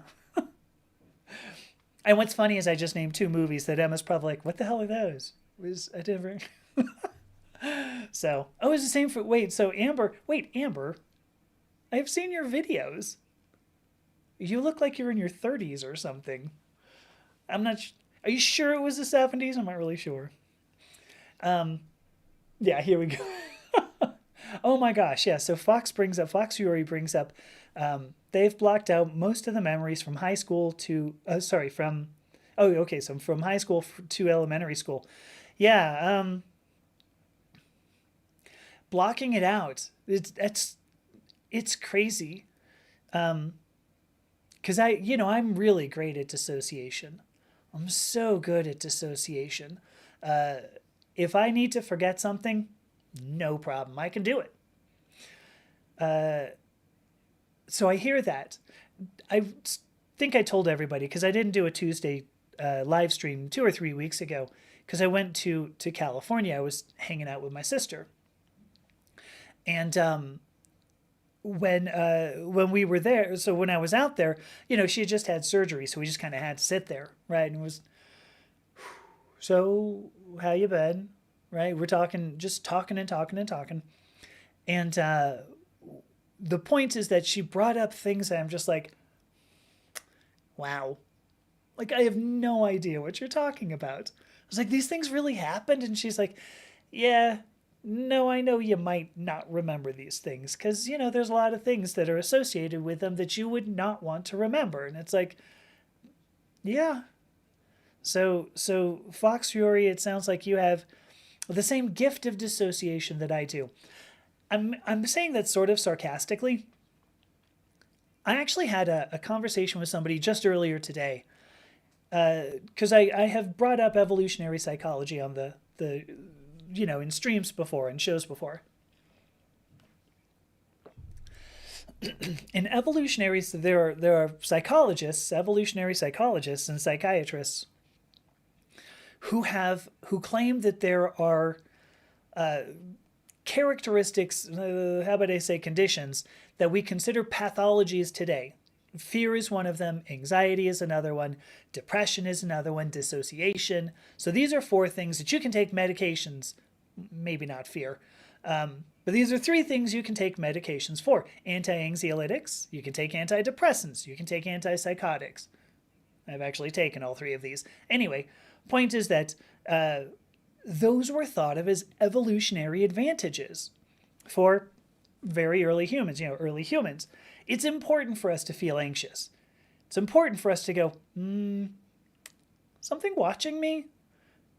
And what's funny is I just named two movies that Emma's probably like, what the hell are those? I never. So, oh, it's the same for, Amber, I've seen your videos. You look like you're in your 30s or something. I'm not, are you sure it was the 70s? I'm not really sure. Yeah, here we go. Oh my gosh, yeah. So Fox Fury brings up, they've blocked out most of the memories from high school to, so from high school to elementary school. Yeah, blocking it out. It's crazy. Because I'm really great at dissociation. I'm so good at dissociation. If I need to forget something, no problem. I can do it. So I hear that. I think I told everybody because I didn't do a Tuesday live stream 2 or 3 weeks ago because I went to California. I was hanging out with my sister. And when we were there, so when I was out there, she had just had surgery, so we just kind of had to sit there, right? And it was, so how you been, right? We're just talking and talking and talking, and the point is that she brought up things that I'm just like, wow, like I have no idea what you're talking about. I was like, these things really happened, and she's like, yeah. No, I know you might not remember these things because, there's a lot of things that are associated with them that you would not want to remember. And it's like, yeah. So Fox Fury, it sounds like you have the same gift of dissociation that I do. I'm saying that sort of sarcastically. I actually had a conversation with somebody just earlier today because I have brought up evolutionary psychology on the in streams before and shows before. In evolutionaries, there are psychologists, evolutionary psychologists and psychiatrists who claim that there are characteristics, how about I say conditions, that we consider pathologies today. Fear is one of them, anxiety is another one, depression is another one, dissociation. So these are 4 things that you can take medications, maybe not fear, but these are 3 things you can take medications for. Anti-anxiolytics, you can take antidepressants, you can take antipsychotics. I've actually taken all 3 of these. Anyway, point is that those were thought of as evolutionary advantages for very early humans, early humans. It's important for us to feel anxious. It's important for us to go, something watching me?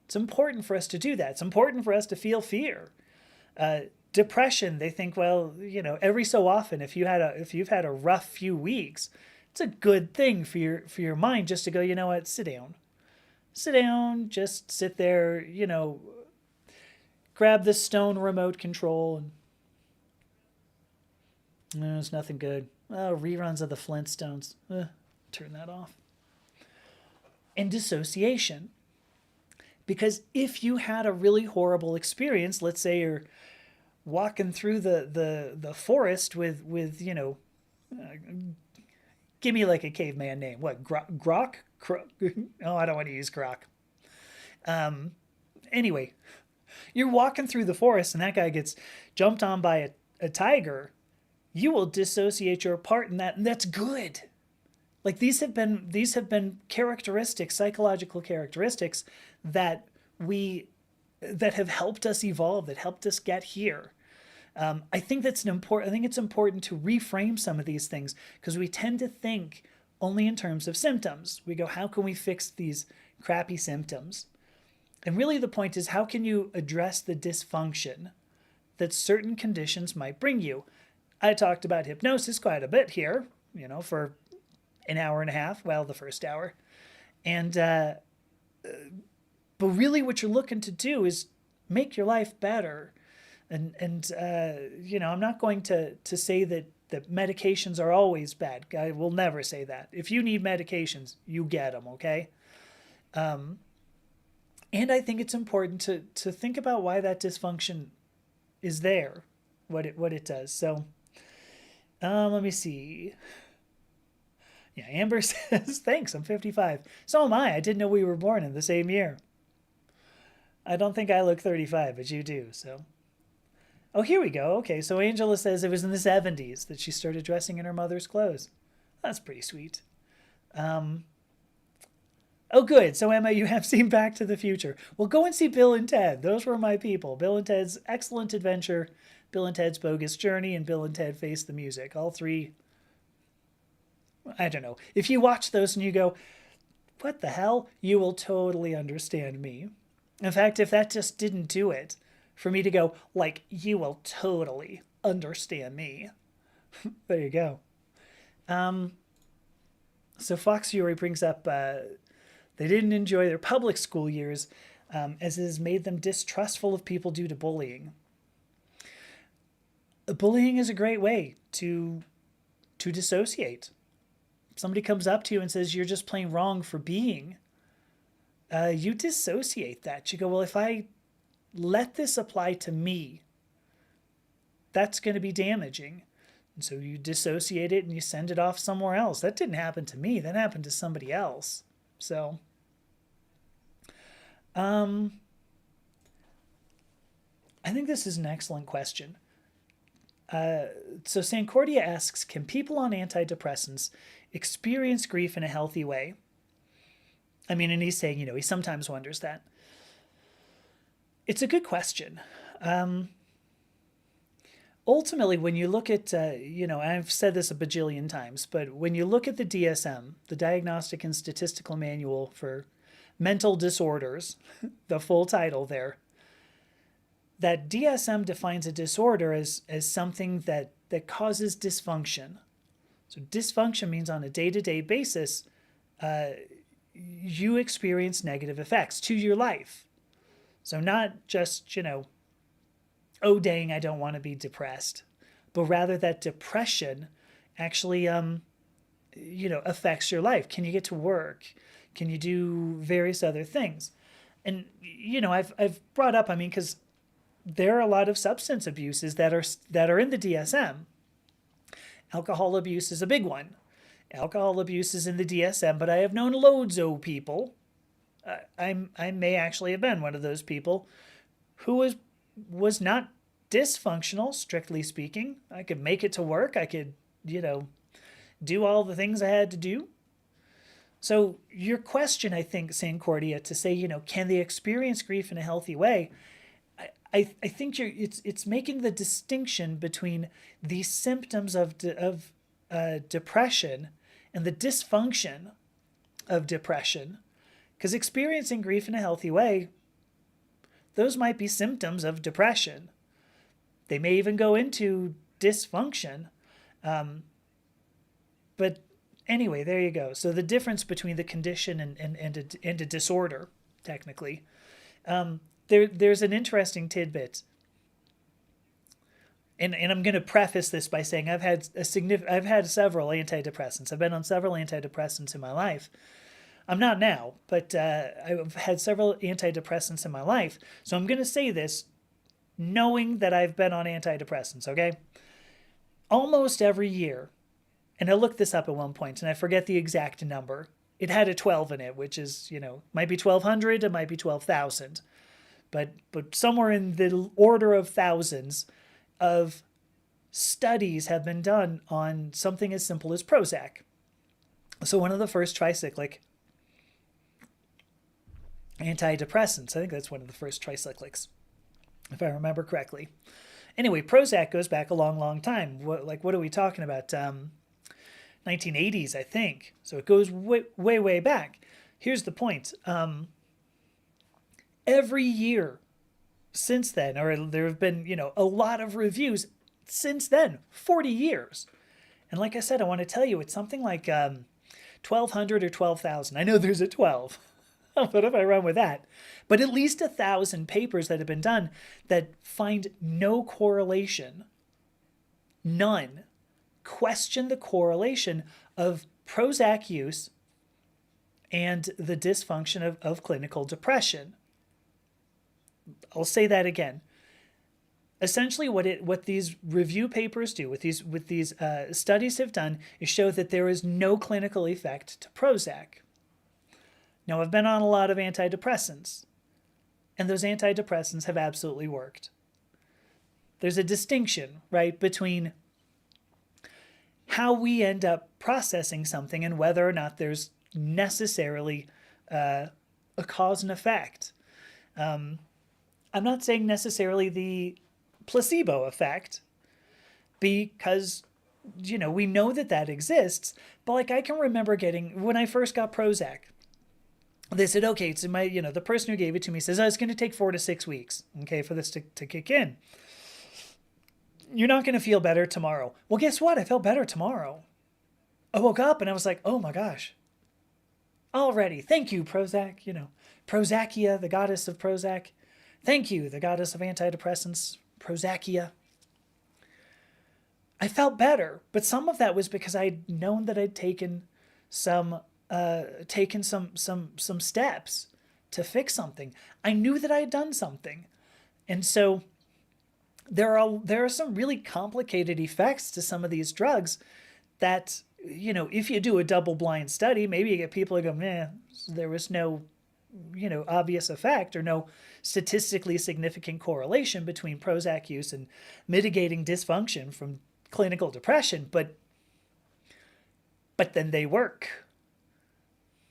It's important for us to do that. It's important for us to feel fear. Depression, they think, well, every so often, if you've had a rough few weeks, it's a good thing for your mind just to go, you know what, sit down, just sit there, grab the stone remote control and no, it's nothing good. Oh, reruns of the Flintstones. Turn that off. And dissociation. Because if you had a really horrible experience, let's say you're walking through the forest with give me like a caveman name. What, Grok? Oh, I don't want to use Grok. Anyway, you're walking through the forest and that guy gets jumped on by a tiger. You will dissociate your part in that, and that's good. Like these have been characteristics, psychological characteristics that we that have helped us evolve, that helped us get here. I think that's I think it's important to reframe some of these things, because we tend to think only in terms of symptoms. We go, how can we fix these crappy symptoms? And really the point is, how can you address the dysfunction that certain conditions might bring you? I talked about hypnosis quite a bit here, for an hour and a half, well, the first hour. And, but really what you're looking to do is make your life better. And I'm not going to say that medications are always bad. I will never say that. If you need medications, you get them, okay? And I think it's important to think about why that dysfunction is there, what it does. So let me see. Yeah, Amber says, thanks, I'm 55. So am I. I didn't know we were born in the same year. I don't think I look 35, but you do, so. Oh, here we go. Okay, so Angela says it was in the 70s that she started dressing in her mother's clothes. That's pretty sweet. Oh, good. So, Emma, you have seen Back to the Future. Well, go and see Bill and Ted. Those were my people. Bill and Ted's Excellent Adventure, Bill and Ted's Bogus Journey, and Bill and Ted Face the Music. All three. I don't know. If you watch those and you go, what the hell? You will totally understand me. In fact, if that just didn't do it, for me to go, like, you will totally understand me. There you go. So Fox Fury brings up they didn't enjoy their public school years, as it has made them distrustful of people due to bullying. Bullying is a great way to dissociate. If somebody comes up to you and says you're just plain wrong for being, you dissociate that. You go, well, if I let this apply to me, that's going to be damaging. And so you dissociate it and you send it off somewhere else. That didn't happen to me. That happened to somebody else. So, I think this is an excellent question. So Sancordia asks, can people on antidepressants experience grief in a healthy way? I mean, and he's saying, he sometimes wonders that. It's a good question. Ultimately, when you look at, I've said this a bajillion times, but when you look at the DSM, the Diagnostic and Statistical Manual for Mental Disorders, the full title there, that DSM defines a disorder as something that causes dysfunction. So dysfunction means on a day-to-day basis, you experience negative effects to your life. So not just, oh, dang, I don't want to be depressed, but rather that depression actually, affects your life. Can you get to work? Can you do various other things? And, I've brought up, because there are a lot of substance abuses that are in the DSM. Alcohol abuse is a big one. Alcohol abuse is in the DSM, but I have known loads of people. I may actually have been one of those people who was not dysfunctional, strictly speaking. I could make it to work. I could, do all the things I had to do. So your question, I think, Sancordia, to say, can they experience grief in a healthy way? I think it's making the distinction between the symptoms of depression and the dysfunction of depression. Because experiencing grief in a healthy way, those might be symptoms of depression. They may even go into dysfunction. But anyway, there you go. So the difference between the condition and a disorder, technically. There's an interesting tidbit. And I'm going to preface this by saying I've had several antidepressants. I've been on several antidepressants in my life. I'm not now, but I've had several antidepressants in my life. So I'm going to say this knowing that I've been on antidepressants, okay? Almost every year, and I looked this up at one point, and I forget the exact number. It had a 12 in it, which is, might be 1,200, it might be 12,000. But somewhere in the order of thousands of studies have been done on something as simple as Prozac. So one of the first tricyclic antidepressants. I think that's one of the first tricyclics, if I remember correctly. Anyway, Prozac goes back a long, long time. What are we talking about? 1980s, I think. So it goes way, way, way back. Here's the point. Every year since then, or there have been, a lot of reviews since then, 40 years. And like I said, I want to tell you, it's something like 1,200 or 12,000. I know there's a 12. But if I run with that, but at least 1,000 papers that have been done that find no correlation, none, question the correlation of Prozac use and the dysfunction of clinical depression. I'll say that again. Essentially, what these review papers do, what these studies have done, is show that there is no clinical effect to Prozac. Now, I've been on a lot of antidepressants, and those antidepressants have absolutely worked. There's a distinction, right, between how we end up processing something and whether or not there's necessarily a cause and effect. I'm not saying necessarily the placebo effect, because, we know that exists, but like I can remember when I first got Prozac, they said, okay, so the person who gave it to me says, it's going to take 4 to 6 weeks, okay, for this to kick in. You're not going to feel better tomorrow. Well, guess what? I felt better tomorrow. I woke up and I was like, oh my gosh. Already. Thank you, Prozac. Prozacia, the goddess of Prozac. Thank you, the goddess of antidepressants, Prozacia. I felt better, but some of that was because I'd known that I'd taken some steps to fix something. I knew that I had done something. And so there are some really complicated effects to some of these drugs that, if you do a double-blind study, maybe you get people who go, there was no, obvious effect or no statistically significant correlation between Prozac use and mitigating dysfunction from clinical depression, but then they work.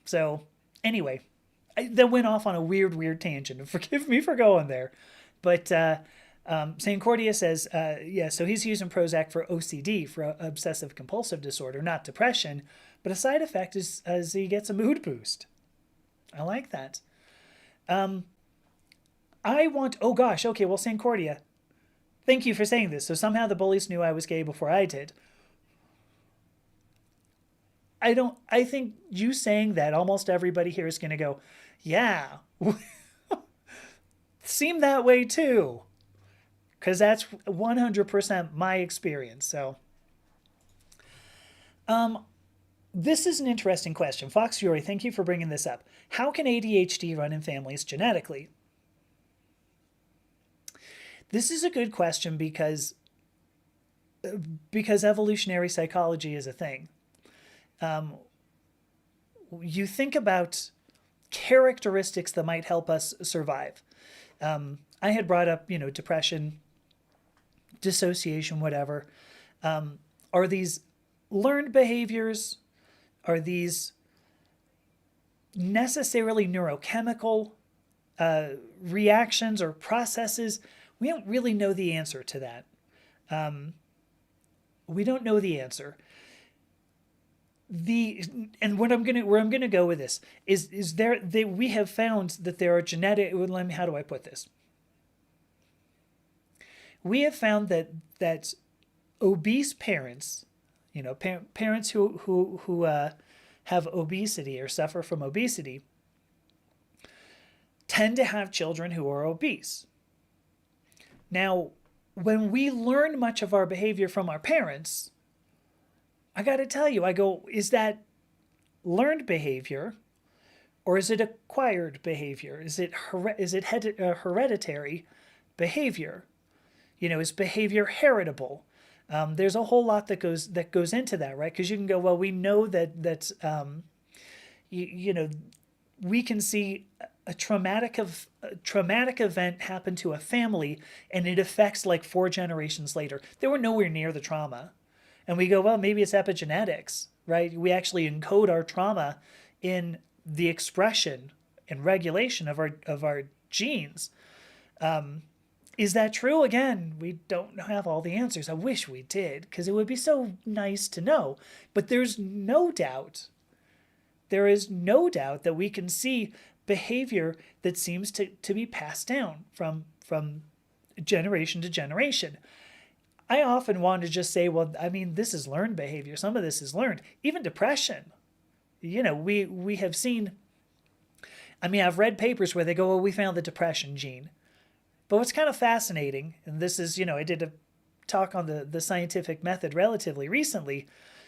So anyway, that went off on a weird tangent. Forgive me for going there. But St. Cordia says, so he's using Prozac for OCD, for obsessive compulsive disorder, not depression. But a side effect is he gets a mood boost. I like that. St. Cordia, thank you for saying this. So somehow the bullies knew I was gay before I did. I think you saying that, almost everybody here is going to go, yeah, seemed that way too. Because that's 100% my experience. So, this is an interesting question. Fox Fury, thank you for bringing this up. How can ADHD run in families genetically? This is a good question because evolutionary psychology is a thing. You think about characteristics that might help us survive. I had brought up, depression, dissociation, whatever. Are these learned behaviors? Are these necessarily neurochemical reactions or processes? We don't really know the answer to that. We don't know the answer. Where I'm gonna go with this is we have found that there are genetic. How do I put this? We have found that obese parents, parents who have obesity or suffer from obesity, tend to have children who are obese. Now, when we learn much of our behavior from our parents, I got to tell you, is that learned behavior or is it acquired behavior? Is it hereditary behavior? Is behavior heritable? There's a whole lot that goes into that, right? Because you can go, well, we know that we can see a traumatic event happen to a family and it affects like 4 generations later. They were nowhere near the trauma. And we go, well, maybe it's epigenetics, right? We actually encode our trauma in the expression and regulation of our genes. Is that true? Again, we don't have all the answers. I wish we did, because it would be so nice to know. But there is no doubt that we can see behavior that seems to be passed down from generation to generation. I often want to just say, well, I mean, this is learned behavior. Some of this is learned. Even depression. We have seen, I mean, I've read papers where they go, well, we found the depression gene. But what's kind of fascinating, and this is, I did a talk on the scientific method relatively recently,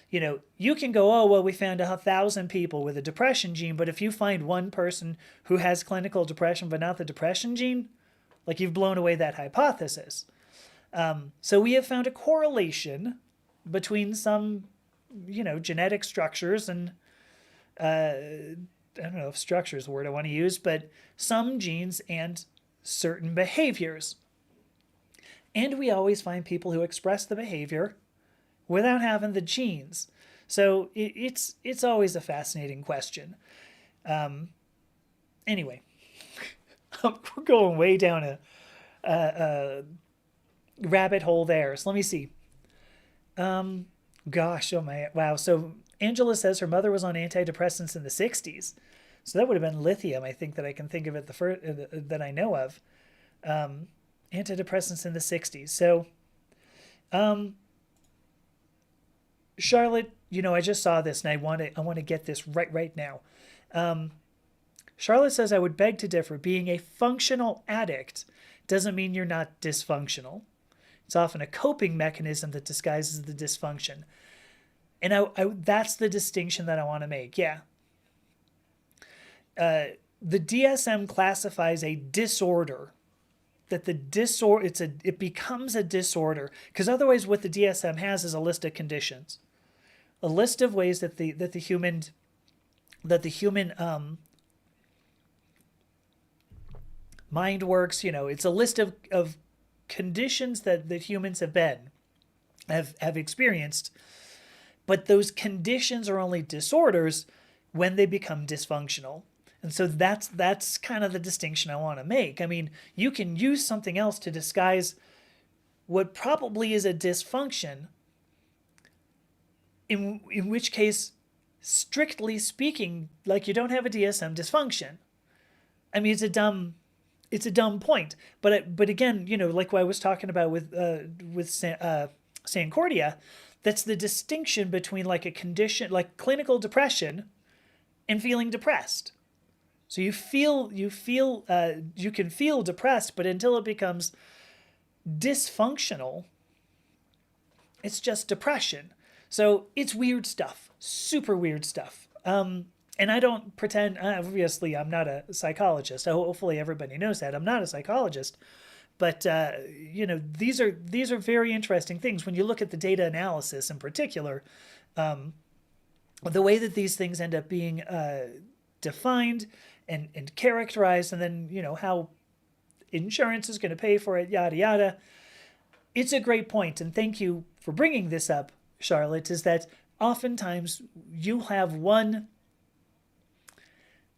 you can go, oh, well, we found 1,000 people with a depression gene, but if you find one person who has clinical depression but not the depression gene, like you've blown away that hypothesis. So we have found a correlation between some, genetic structures and, I don't know if structure is the word I want to use, but some genes and certain behaviors. And we always find people who express the behavior without having the genes. So it's always a fascinating question. Anyway, we're going way down a rabbit hole there. So let me see. Gosh, oh my, wow. So Angela says her mother was on antidepressants in the 60s. So that would have been lithium, I think, that I can think of it that I know of. Antidepressants in the 60s. So, Charlotte, I just saw this and I want to get this right now. Charlotte says, I would beg to differ. Being a functional addict doesn't mean you're not dysfunctional. It's often a coping mechanism that disguises the dysfunction. And that's the distinction that I want to make. Yeah. The DSM classifies a disorder, that it becomes a disorder, because otherwise what the DSM has is a list of conditions, a list of ways that the human mind works. It's a list of conditions that humans have experienced, but those conditions are only disorders when they become dysfunctional. And so that's kind of the distinction I want to make. I mean, you can use something else to disguise what probably is a dysfunction, in which case, strictly speaking, like you don't have a DSM dysfunction. I mean, it's a dumb point. But again, like what I was talking about with Sancordia, that's the distinction between like a condition, like clinical depression, and feeling depressed. So you can feel depressed, but until it becomes dysfunctional, it's just depression. So it's weird stuff, super weird stuff. And I don't pretend, obviously I'm not a psychologist. Hopefully everybody knows that I'm not a psychologist, but these are very interesting things when you look at the data analysis in particular. The way that these things end up being defined and characterized, and then how insurance is going to pay for it, yada yada. It's a great point, and thank you for bringing this up, Charlotte. Is that oftentimes you have one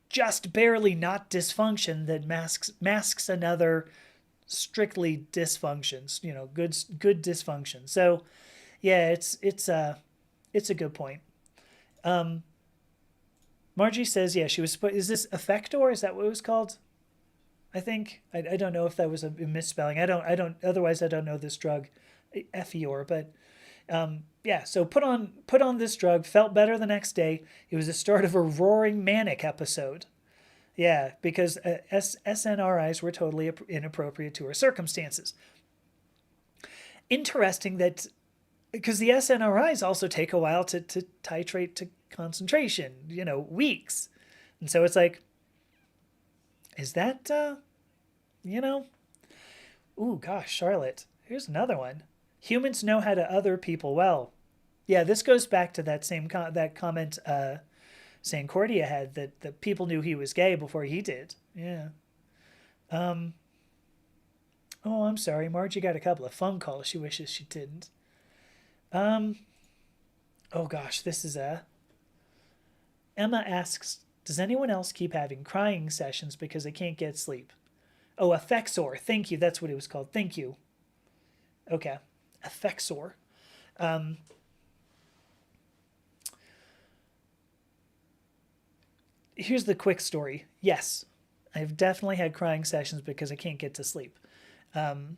just barely not dysfunction that masks another strictly dysfunctions. Good dysfunction. So yeah, it's a good point. Margie says, yeah, she was. Is this Effector? Is that what it was called? I think. I don't know if that was a misspelling. I don't. Otherwise, I don't know this drug, Effior. But yeah. So put on this drug. Felt better the next day. It was the start of a roaring manic episode. Yeah, because SNRIs were totally inappropriate to her circumstances. Interesting that. Because the SNRIs also take a while to titrate to concentration, weeks. And so it's like, is that, ooh, gosh, Charlotte, here's another one. Humans know how to other people well. Yeah, this goes back to that same that comment Sancordia had, that people knew he was gay before he did. Yeah. Oh, I'm sorry. Margie got a couple of phone calls she wishes she didn't. Oh gosh, this is Emma asks Does anyone else keep having crying sessions because they can't get sleep? Oh, Effexor. Thank you. That's what it was called. Thank you. Okay. Effexor. Here's the quick story. Yes, I've definitely had crying sessions because I can't get to sleep. I'm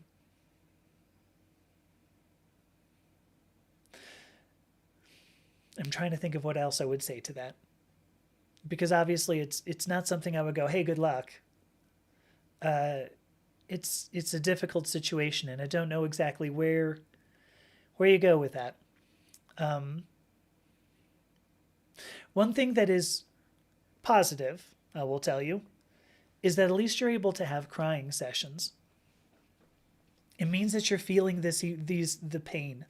trying to think of what else I would say to that, because obviously it's not something I would go, hey, good luck. It's a difficult situation, and I don't know exactly where you go with that. One thing that is positive, I will tell you, is that at least you're able to have crying sessions. It means that you're feeling the pain.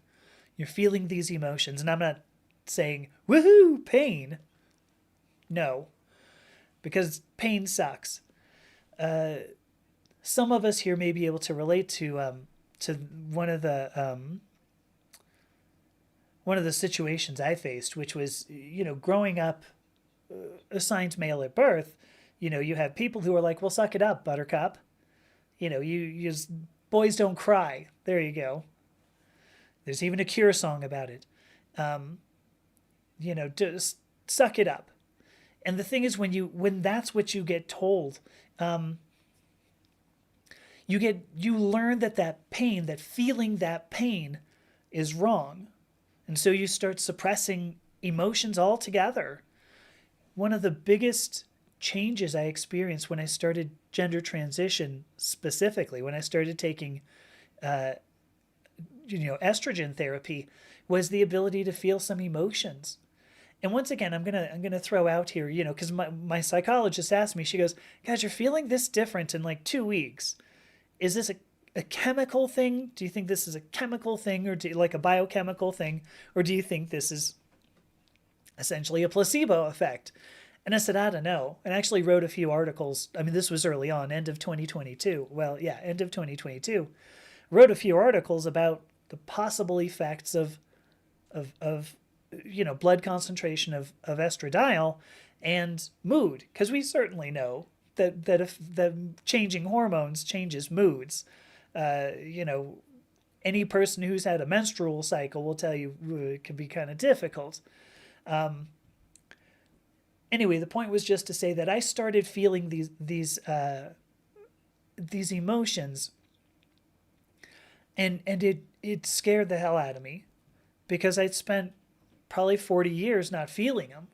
You're feeling these emotions, and I'm not saying woohoo pain. No, because pain sucks. Some of us here may be able to relate to one of the situations I faced, which was, growing up assigned male at birth. You have people who are like, well, suck it up, buttercup. You just, boys don't cry. There you go. There's even a Cure song about it. Just suck it up. And the thing is, when that's what you get told, you learn that pain, that feeling that pain, is wrong, and so you start suppressing emotions altogether. One of the biggest changes I experienced when I started gender transition, specifically when I started taking estrogen therapy, was the ability to feel some emotions. And once again, I'm gonna throw out here, because my psychologist asked me, she goes, guys, you're feeling this different in like 2 weeks. Is this a chemical thing? Do you think this is a chemical thing, or like a biochemical thing? Or do you think this is essentially a placebo effect? And I said, I don't know. And I actually wrote a few articles. I mean, this was early on, end of 2022. Well, yeah, end of 2022. Wrote a few articles about the possible effects of blood concentration of estradiol and mood, because we certainly know that if the changing hormones changes moods. Any person who's had a menstrual cycle will tell you it can be kind of difficult. Anyway, the point was just to say that I started feeling these emotions, and it scared the hell out of me, because I'd spent probably 40 years not feeling them,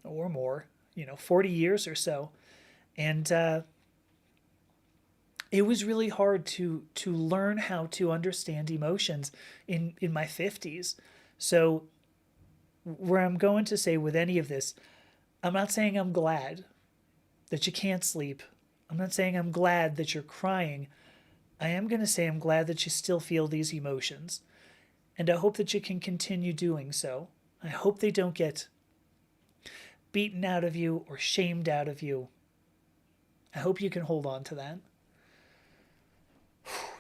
or more, 40 years or so. And it was really hard to learn how to understand emotions in my 50s. So where I'm going to say with any of this, I'm not saying I'm glad that you can't sleep. I'm not saying I'm glad that you're crying. I am going to say I'm glad that you still feel these emotions. And I hope that you can continue doing so. I hope they don't get beaten out of you or shamed out of you. I hope you can hold on to that.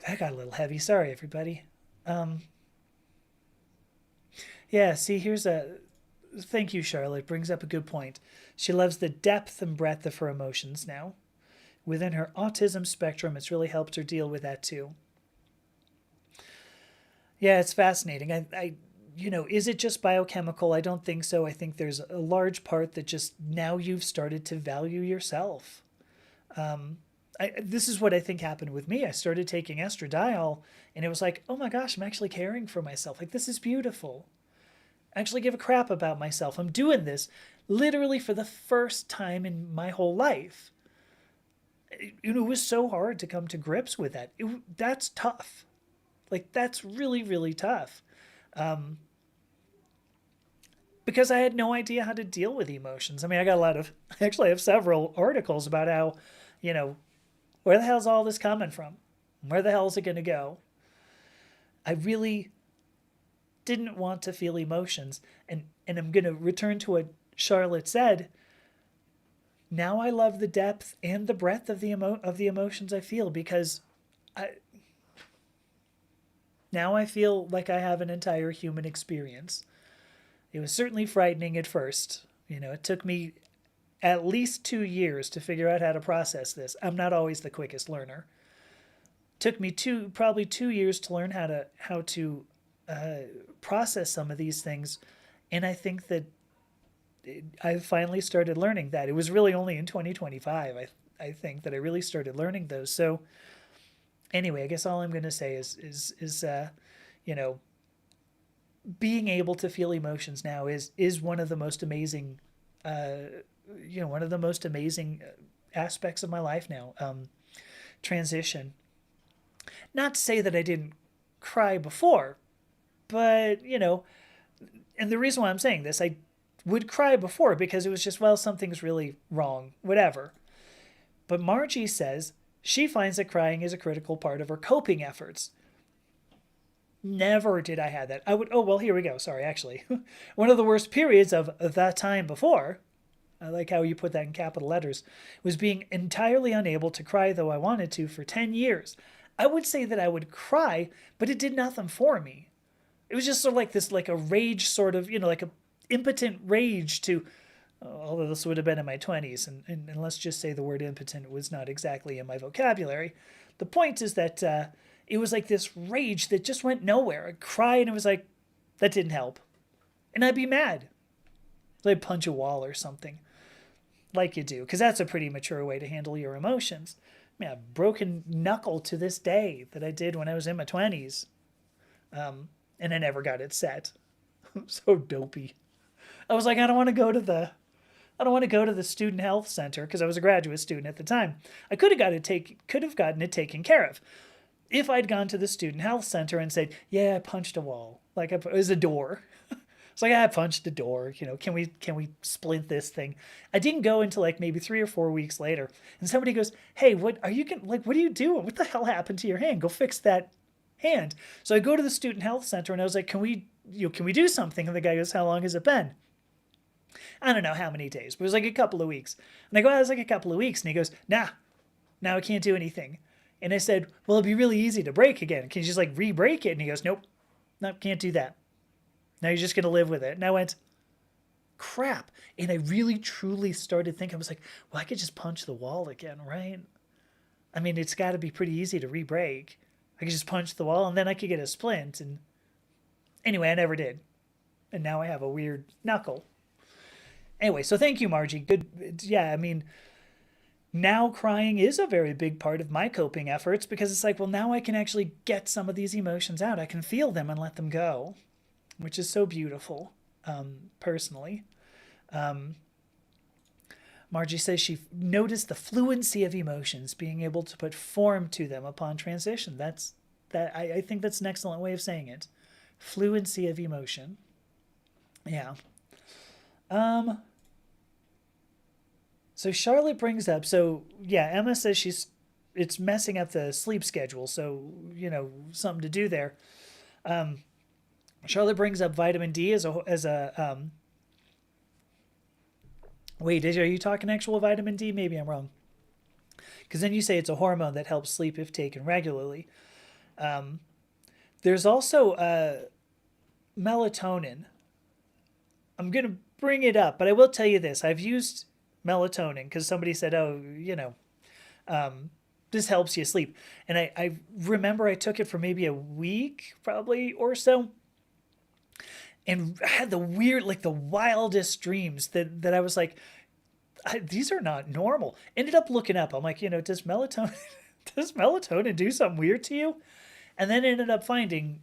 That got a little heavy. Sorry, everybody. Yeah, see, thank you, Charlotte. Brings up a good point. She loves the depth and breadth of her emotions now. Within her autism spectrum, it's really helped her deal with that too. Yeah, it's fascinating. Is it just biochemical? I don't think so. I think there's a large part that just now you've started to value yourself. This is what I think happened with me. I started taking estradiol, and it was like, oh my gosh, I'm actually caring for myself. Like, this is beautiful. I actually give a crap about myself. I'm doing this literally for the first time in my whole life. It was so hard to come to grips with that. That's tough. Like, that's really, really tough. Because I had no idea how to deal with emotions. I mean, I actually have several articles about how, where the hell's all this coming from? Where the hell is it going to go? I really didn't want to feel emotions. And I'm going to return to what Charlotte said. Now I love the depth and the breadth of the emotions I feel, because now I feel like I have an entire human experience. It was certainly frightening at first. It took me at least 2 years to figure out how to process this. I'm not always the quickest learner. Took me probably 2 years to learn how to process some of these things, and I think that I finally started learning that. It was really only in 2025, I think, that I really started learning those. So anyway, I guess all I'm going to say is you know, being able to feel emotions now is one of the most amazing, one of the most amazing aspects of my life now. Transition. Not to say that I didn't cry before, but and the reason why I'm saying this, I would cry before because it was just, well, something's really wrong, whatever. But Margie says she finds that crying is a critical part of her coping efforts. Never did I have that. Oh, well, here we go. Sorry, actually. One of the worst periods of the time before, I like how you put that in capital letters, was being entirely unable to cry, though I wanted to, for 10 years. I would say that I would cry, but it did nothing for me. It was just sort of like this, like a rage sort of, like a impotent rage to, although this would have been in my 20s, and let's just say the word impotent was not exactly in my vocabulary. The point is that it was like this rage that just went nowhere. I'd cry and it was like, that didn't help. And I'd be mad. I'd punch a wall or something, like you do, because that's a pretty mature way to handle your emotions. I mean, a broken knuckle to this day that I did when I was in my 20s. And I never got it set. I'm so dopey. I was like, I don't want to go to the student health center because I was a graduate student at the time. I could have gotten it taken care of if I'd gone to the student health center and said, yeah, I punched a wall. Like it was a door. It's like, I punched a door. Can we splint this thing? I didn't go until like maybe 3 or 4 weeks later. And somebody goes, hey, what are you doing? What the hell happened to your hand? Go fix that hand. So I go to the student health center and I was like, can we do something? And the guy goes, how long has it been? I don't know how many days, but it was like a couple of weeks. And I go, it was like a couple of weeks. And he goes, nah, now I can't do anything. And I said, well, it'd be really easy to break again. Can you just like re-break it? And he goes, nope, can't do that. Now you're just going to live with it. And I went, crap. And I really, truly started thinking, I was like, well, I could just punch the wall again, right? I mean, it's got to be pretty easy to re-break. I could just punch the wall and then I could get a splint. And anyway, I never did. And now I have a weird knuckle. Anyway, so thank you, Margie. Good. Yeah, I mean, now crying is a very big part of my coping efforts because it's like, well, now I can actually get some of these emotions out. I can feel them and let them go, which is so beautiful, personally. Margie says she noticed the fluency of emotions, being able to put form to them upon transition. I think that's an excellent way of saying it. Fluency of emotion. Yeah. So Charlotte brings up, Emma says it's messing up the sleep schedule. So, something to do there. Charlotte brings up vitamin D wait, are you talking actual vitamin D? Maybe I'm wrong. Because then you say it's a hormone that helps sleep if taken regularly. There's also melatonin. I'm going to bring it up, but I will tell you this. I've used melatonin because somebody said, this helps you sleep. And I remember I took it for maybe a week, probably, or so. And I had the wildest dreams that I was like, these are not normal. Ended up looking up. I'm like, does melatonin do something weird to you? And then ended up finding,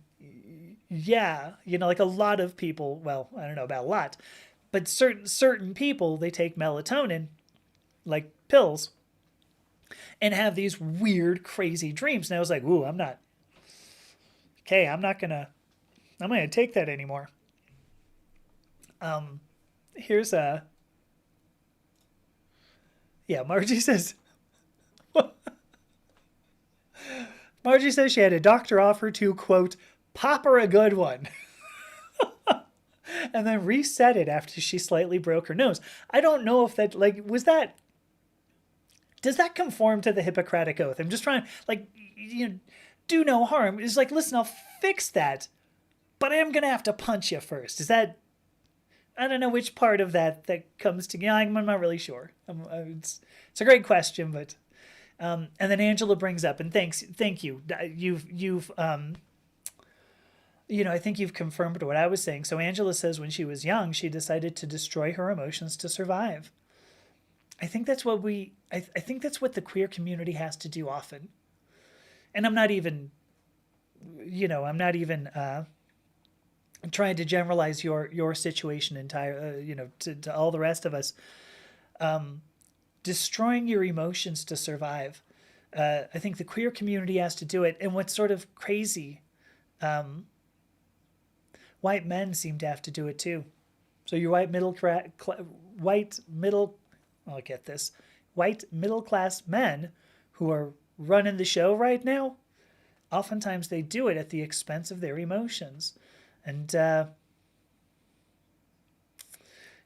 yeah, like a lot of people, well, I don't know about a lot, but certain people, they take melatonin, like pills, and have these weird, crazy dreams. And I was like, ooh, I'm not gonna take that anymore. Here's Margie says, she had a doctor offer to, quote, pop her a good one. And then reset it after she slightly broke her nose. I don't know if that, does that conform to the Hippocratic Oath? I'm just trying, do no harm. It's like, listen, I'll fix that, but I am going to have to punch you first. Is that, I don't know which part of that comes to. Yeah, I'm not really sure. It's a great question, but and then Angela brings up, and thank you. I think you've confirmed what I was saying. So Angela says when she was young, she decided to destroy her emotions to survive. I think that's what I think that's what the queer community has to do often. And I'm not even, I'm not even trying to generalize your situation entire, to all the rest of us. Destroying your emotions to survive. I think the queer community has to do it. And what's sort of crazy, white men seem to have to do it too. So your I'll get this, white middle class men who are running the show right now, oftentimes they do it at the expense of their emotions. And, I'm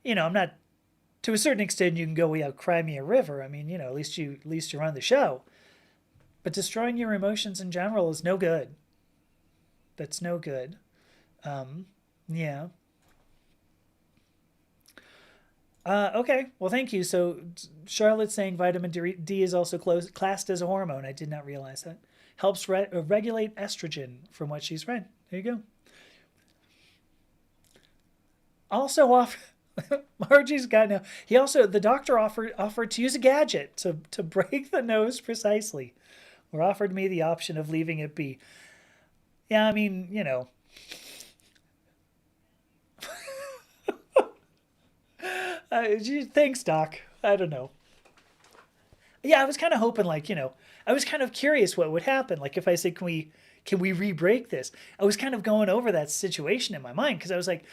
not, to a certain extent, you can go, yeah, cry me a river. I mean, at least you run the show. But destroying your emotions in general is no good. That's no good. Yeah. Okay, well, thank you. So Charlotte's saying vitamin D is also classed as a hormone. I did not realize that. Helps regulate estrogen from what she's read. There you go. Also off. Margie's got now. The doctor offered to use a gadget to break the nose precisely, or offered me the option of leaving it be. Yeah, I mean, thanks, Doc. I don't know. Yeah, I was kind of hoping, I was kind of curious what would happen. Like if I said, can we re-break this? I was kind of going over that situation in my mind because I was like,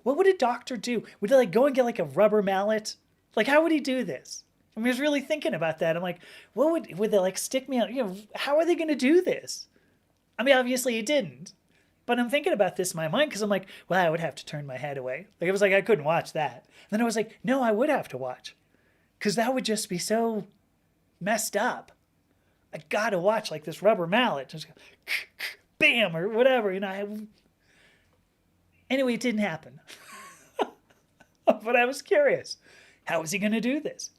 what would a doctor do? Would they go and get a rubber mallet? How would he do this? I mean, I was really thinking about that. I'm like, what would they stick me out? How are they going to do this? I mean, obviously he didn't. But I'm thinking about this in my mind because I'm like, well, I would have to turn my head away. It was I couldn't watch that. And then I was like, no, I would have to watch. Because that would just be so messed up. I gotta watch this rubber mallet. Just go, bam, or whatever. Anyway, it didn't happen. But I was curious. How is he going to do this?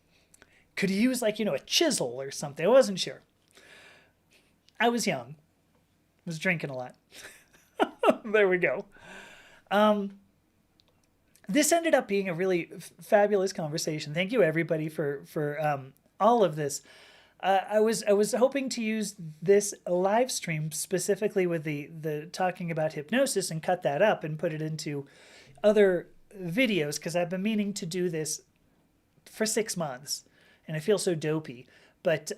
Could he use a chisel or something? I wasn't sure. I was young. Was drinking a lot. There we go. This ended up being a really fabulous conversation. Thank you, everybody, for all of this. I was hoping to use this live stream specifically with the talking about hypnosis and cut that up and put it into other videos because I've been meaning to do this for 6 months and I feel so dopey. But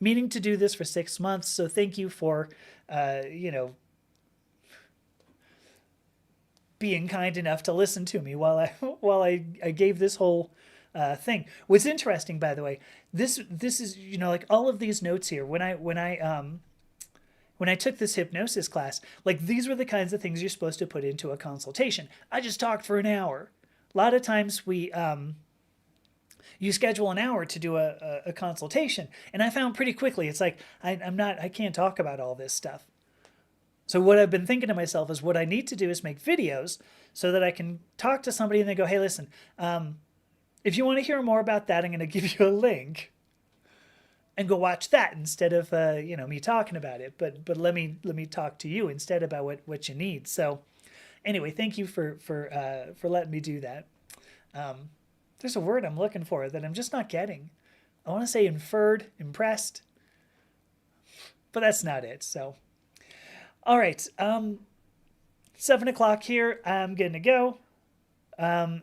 meaning to do this for 6 months. So thank you for being kind enough to listen to me while I gave this whole thing. What's interesting, by the way, this is all of these notes here. When I took this hypnosis class, these were the kinds of things you're supposed to put into a consultation. I just talked for an hour. A lot of times you schedule an hour to do a consultation, and I found pretty quickly it's I can't talk about all this stuff. So what I've been thinking to myself is what I need to do is make videos so that I can talk to somebody and they go, hey, listen, if you want to hear more about that, I'm going to give you a link and go watch that instead of, me talking about it. But let me talk to you instead about what you need. So anyway, thank you for letting me do that. There's a word I'm looking for that I'm just not getting. I want to say inferred, impressed, but that's not it. So, all right. 7 o'clock here. I'm going to go. And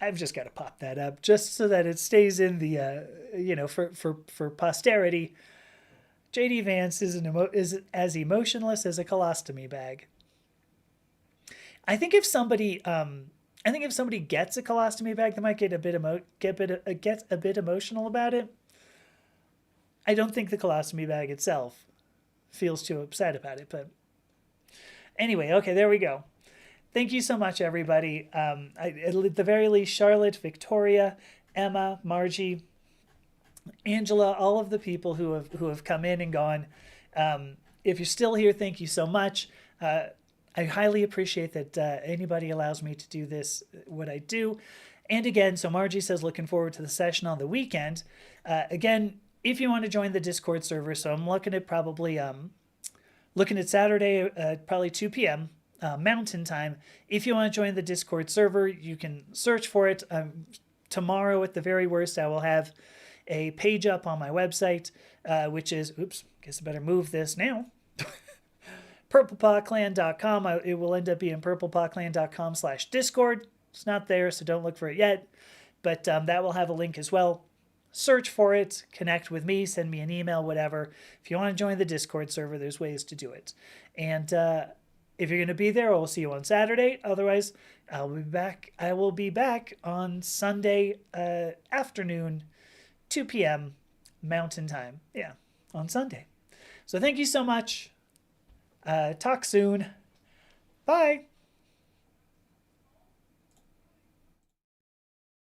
I've just got to pop that up just so that it stays in the, for posterity. JD Vance is as emotionless as a colostomy bag. I think if somebody gets a colostomy bag, they might get a bit emotional about it. I don't think the colostomy bag itself feels too upset about it, but anyway, okay, there we go. Thank you so much, everybody. At the very least, Charlotte, Victoria, Emma, Margie, Angela, all of the people who have come in and gone. If you're still here, thank you so much. I highly appreciate that anybody allows me to do this, what I do. And again, so Margie says, looking forward to the session on the weekend. Again, if you want to join the Discord server, so I'm looking at probably looking at Saturday, probably 2 p.m. Mountain time. If you want to join the Discord server, you can search for it. Tomorrow, at the very worst, I will have a page up on my website, which is, oops, guess I better move this now. purplepawclan.com. It will end up being purplepawclan.com/Discord. It's not there, so don't look for it yet. But that will have a link as well. Search for it, connect with me, send me an email, whatever. If you want to join the Discord server, there's ways to do it. And if you're going to be there, I'll see you on Saturday. Otherwise, I will be back on Sunday afternoon, 2 p.m. Mountain Time. Yeah, on Sunday. So thank you so much. Talk soon. Bye.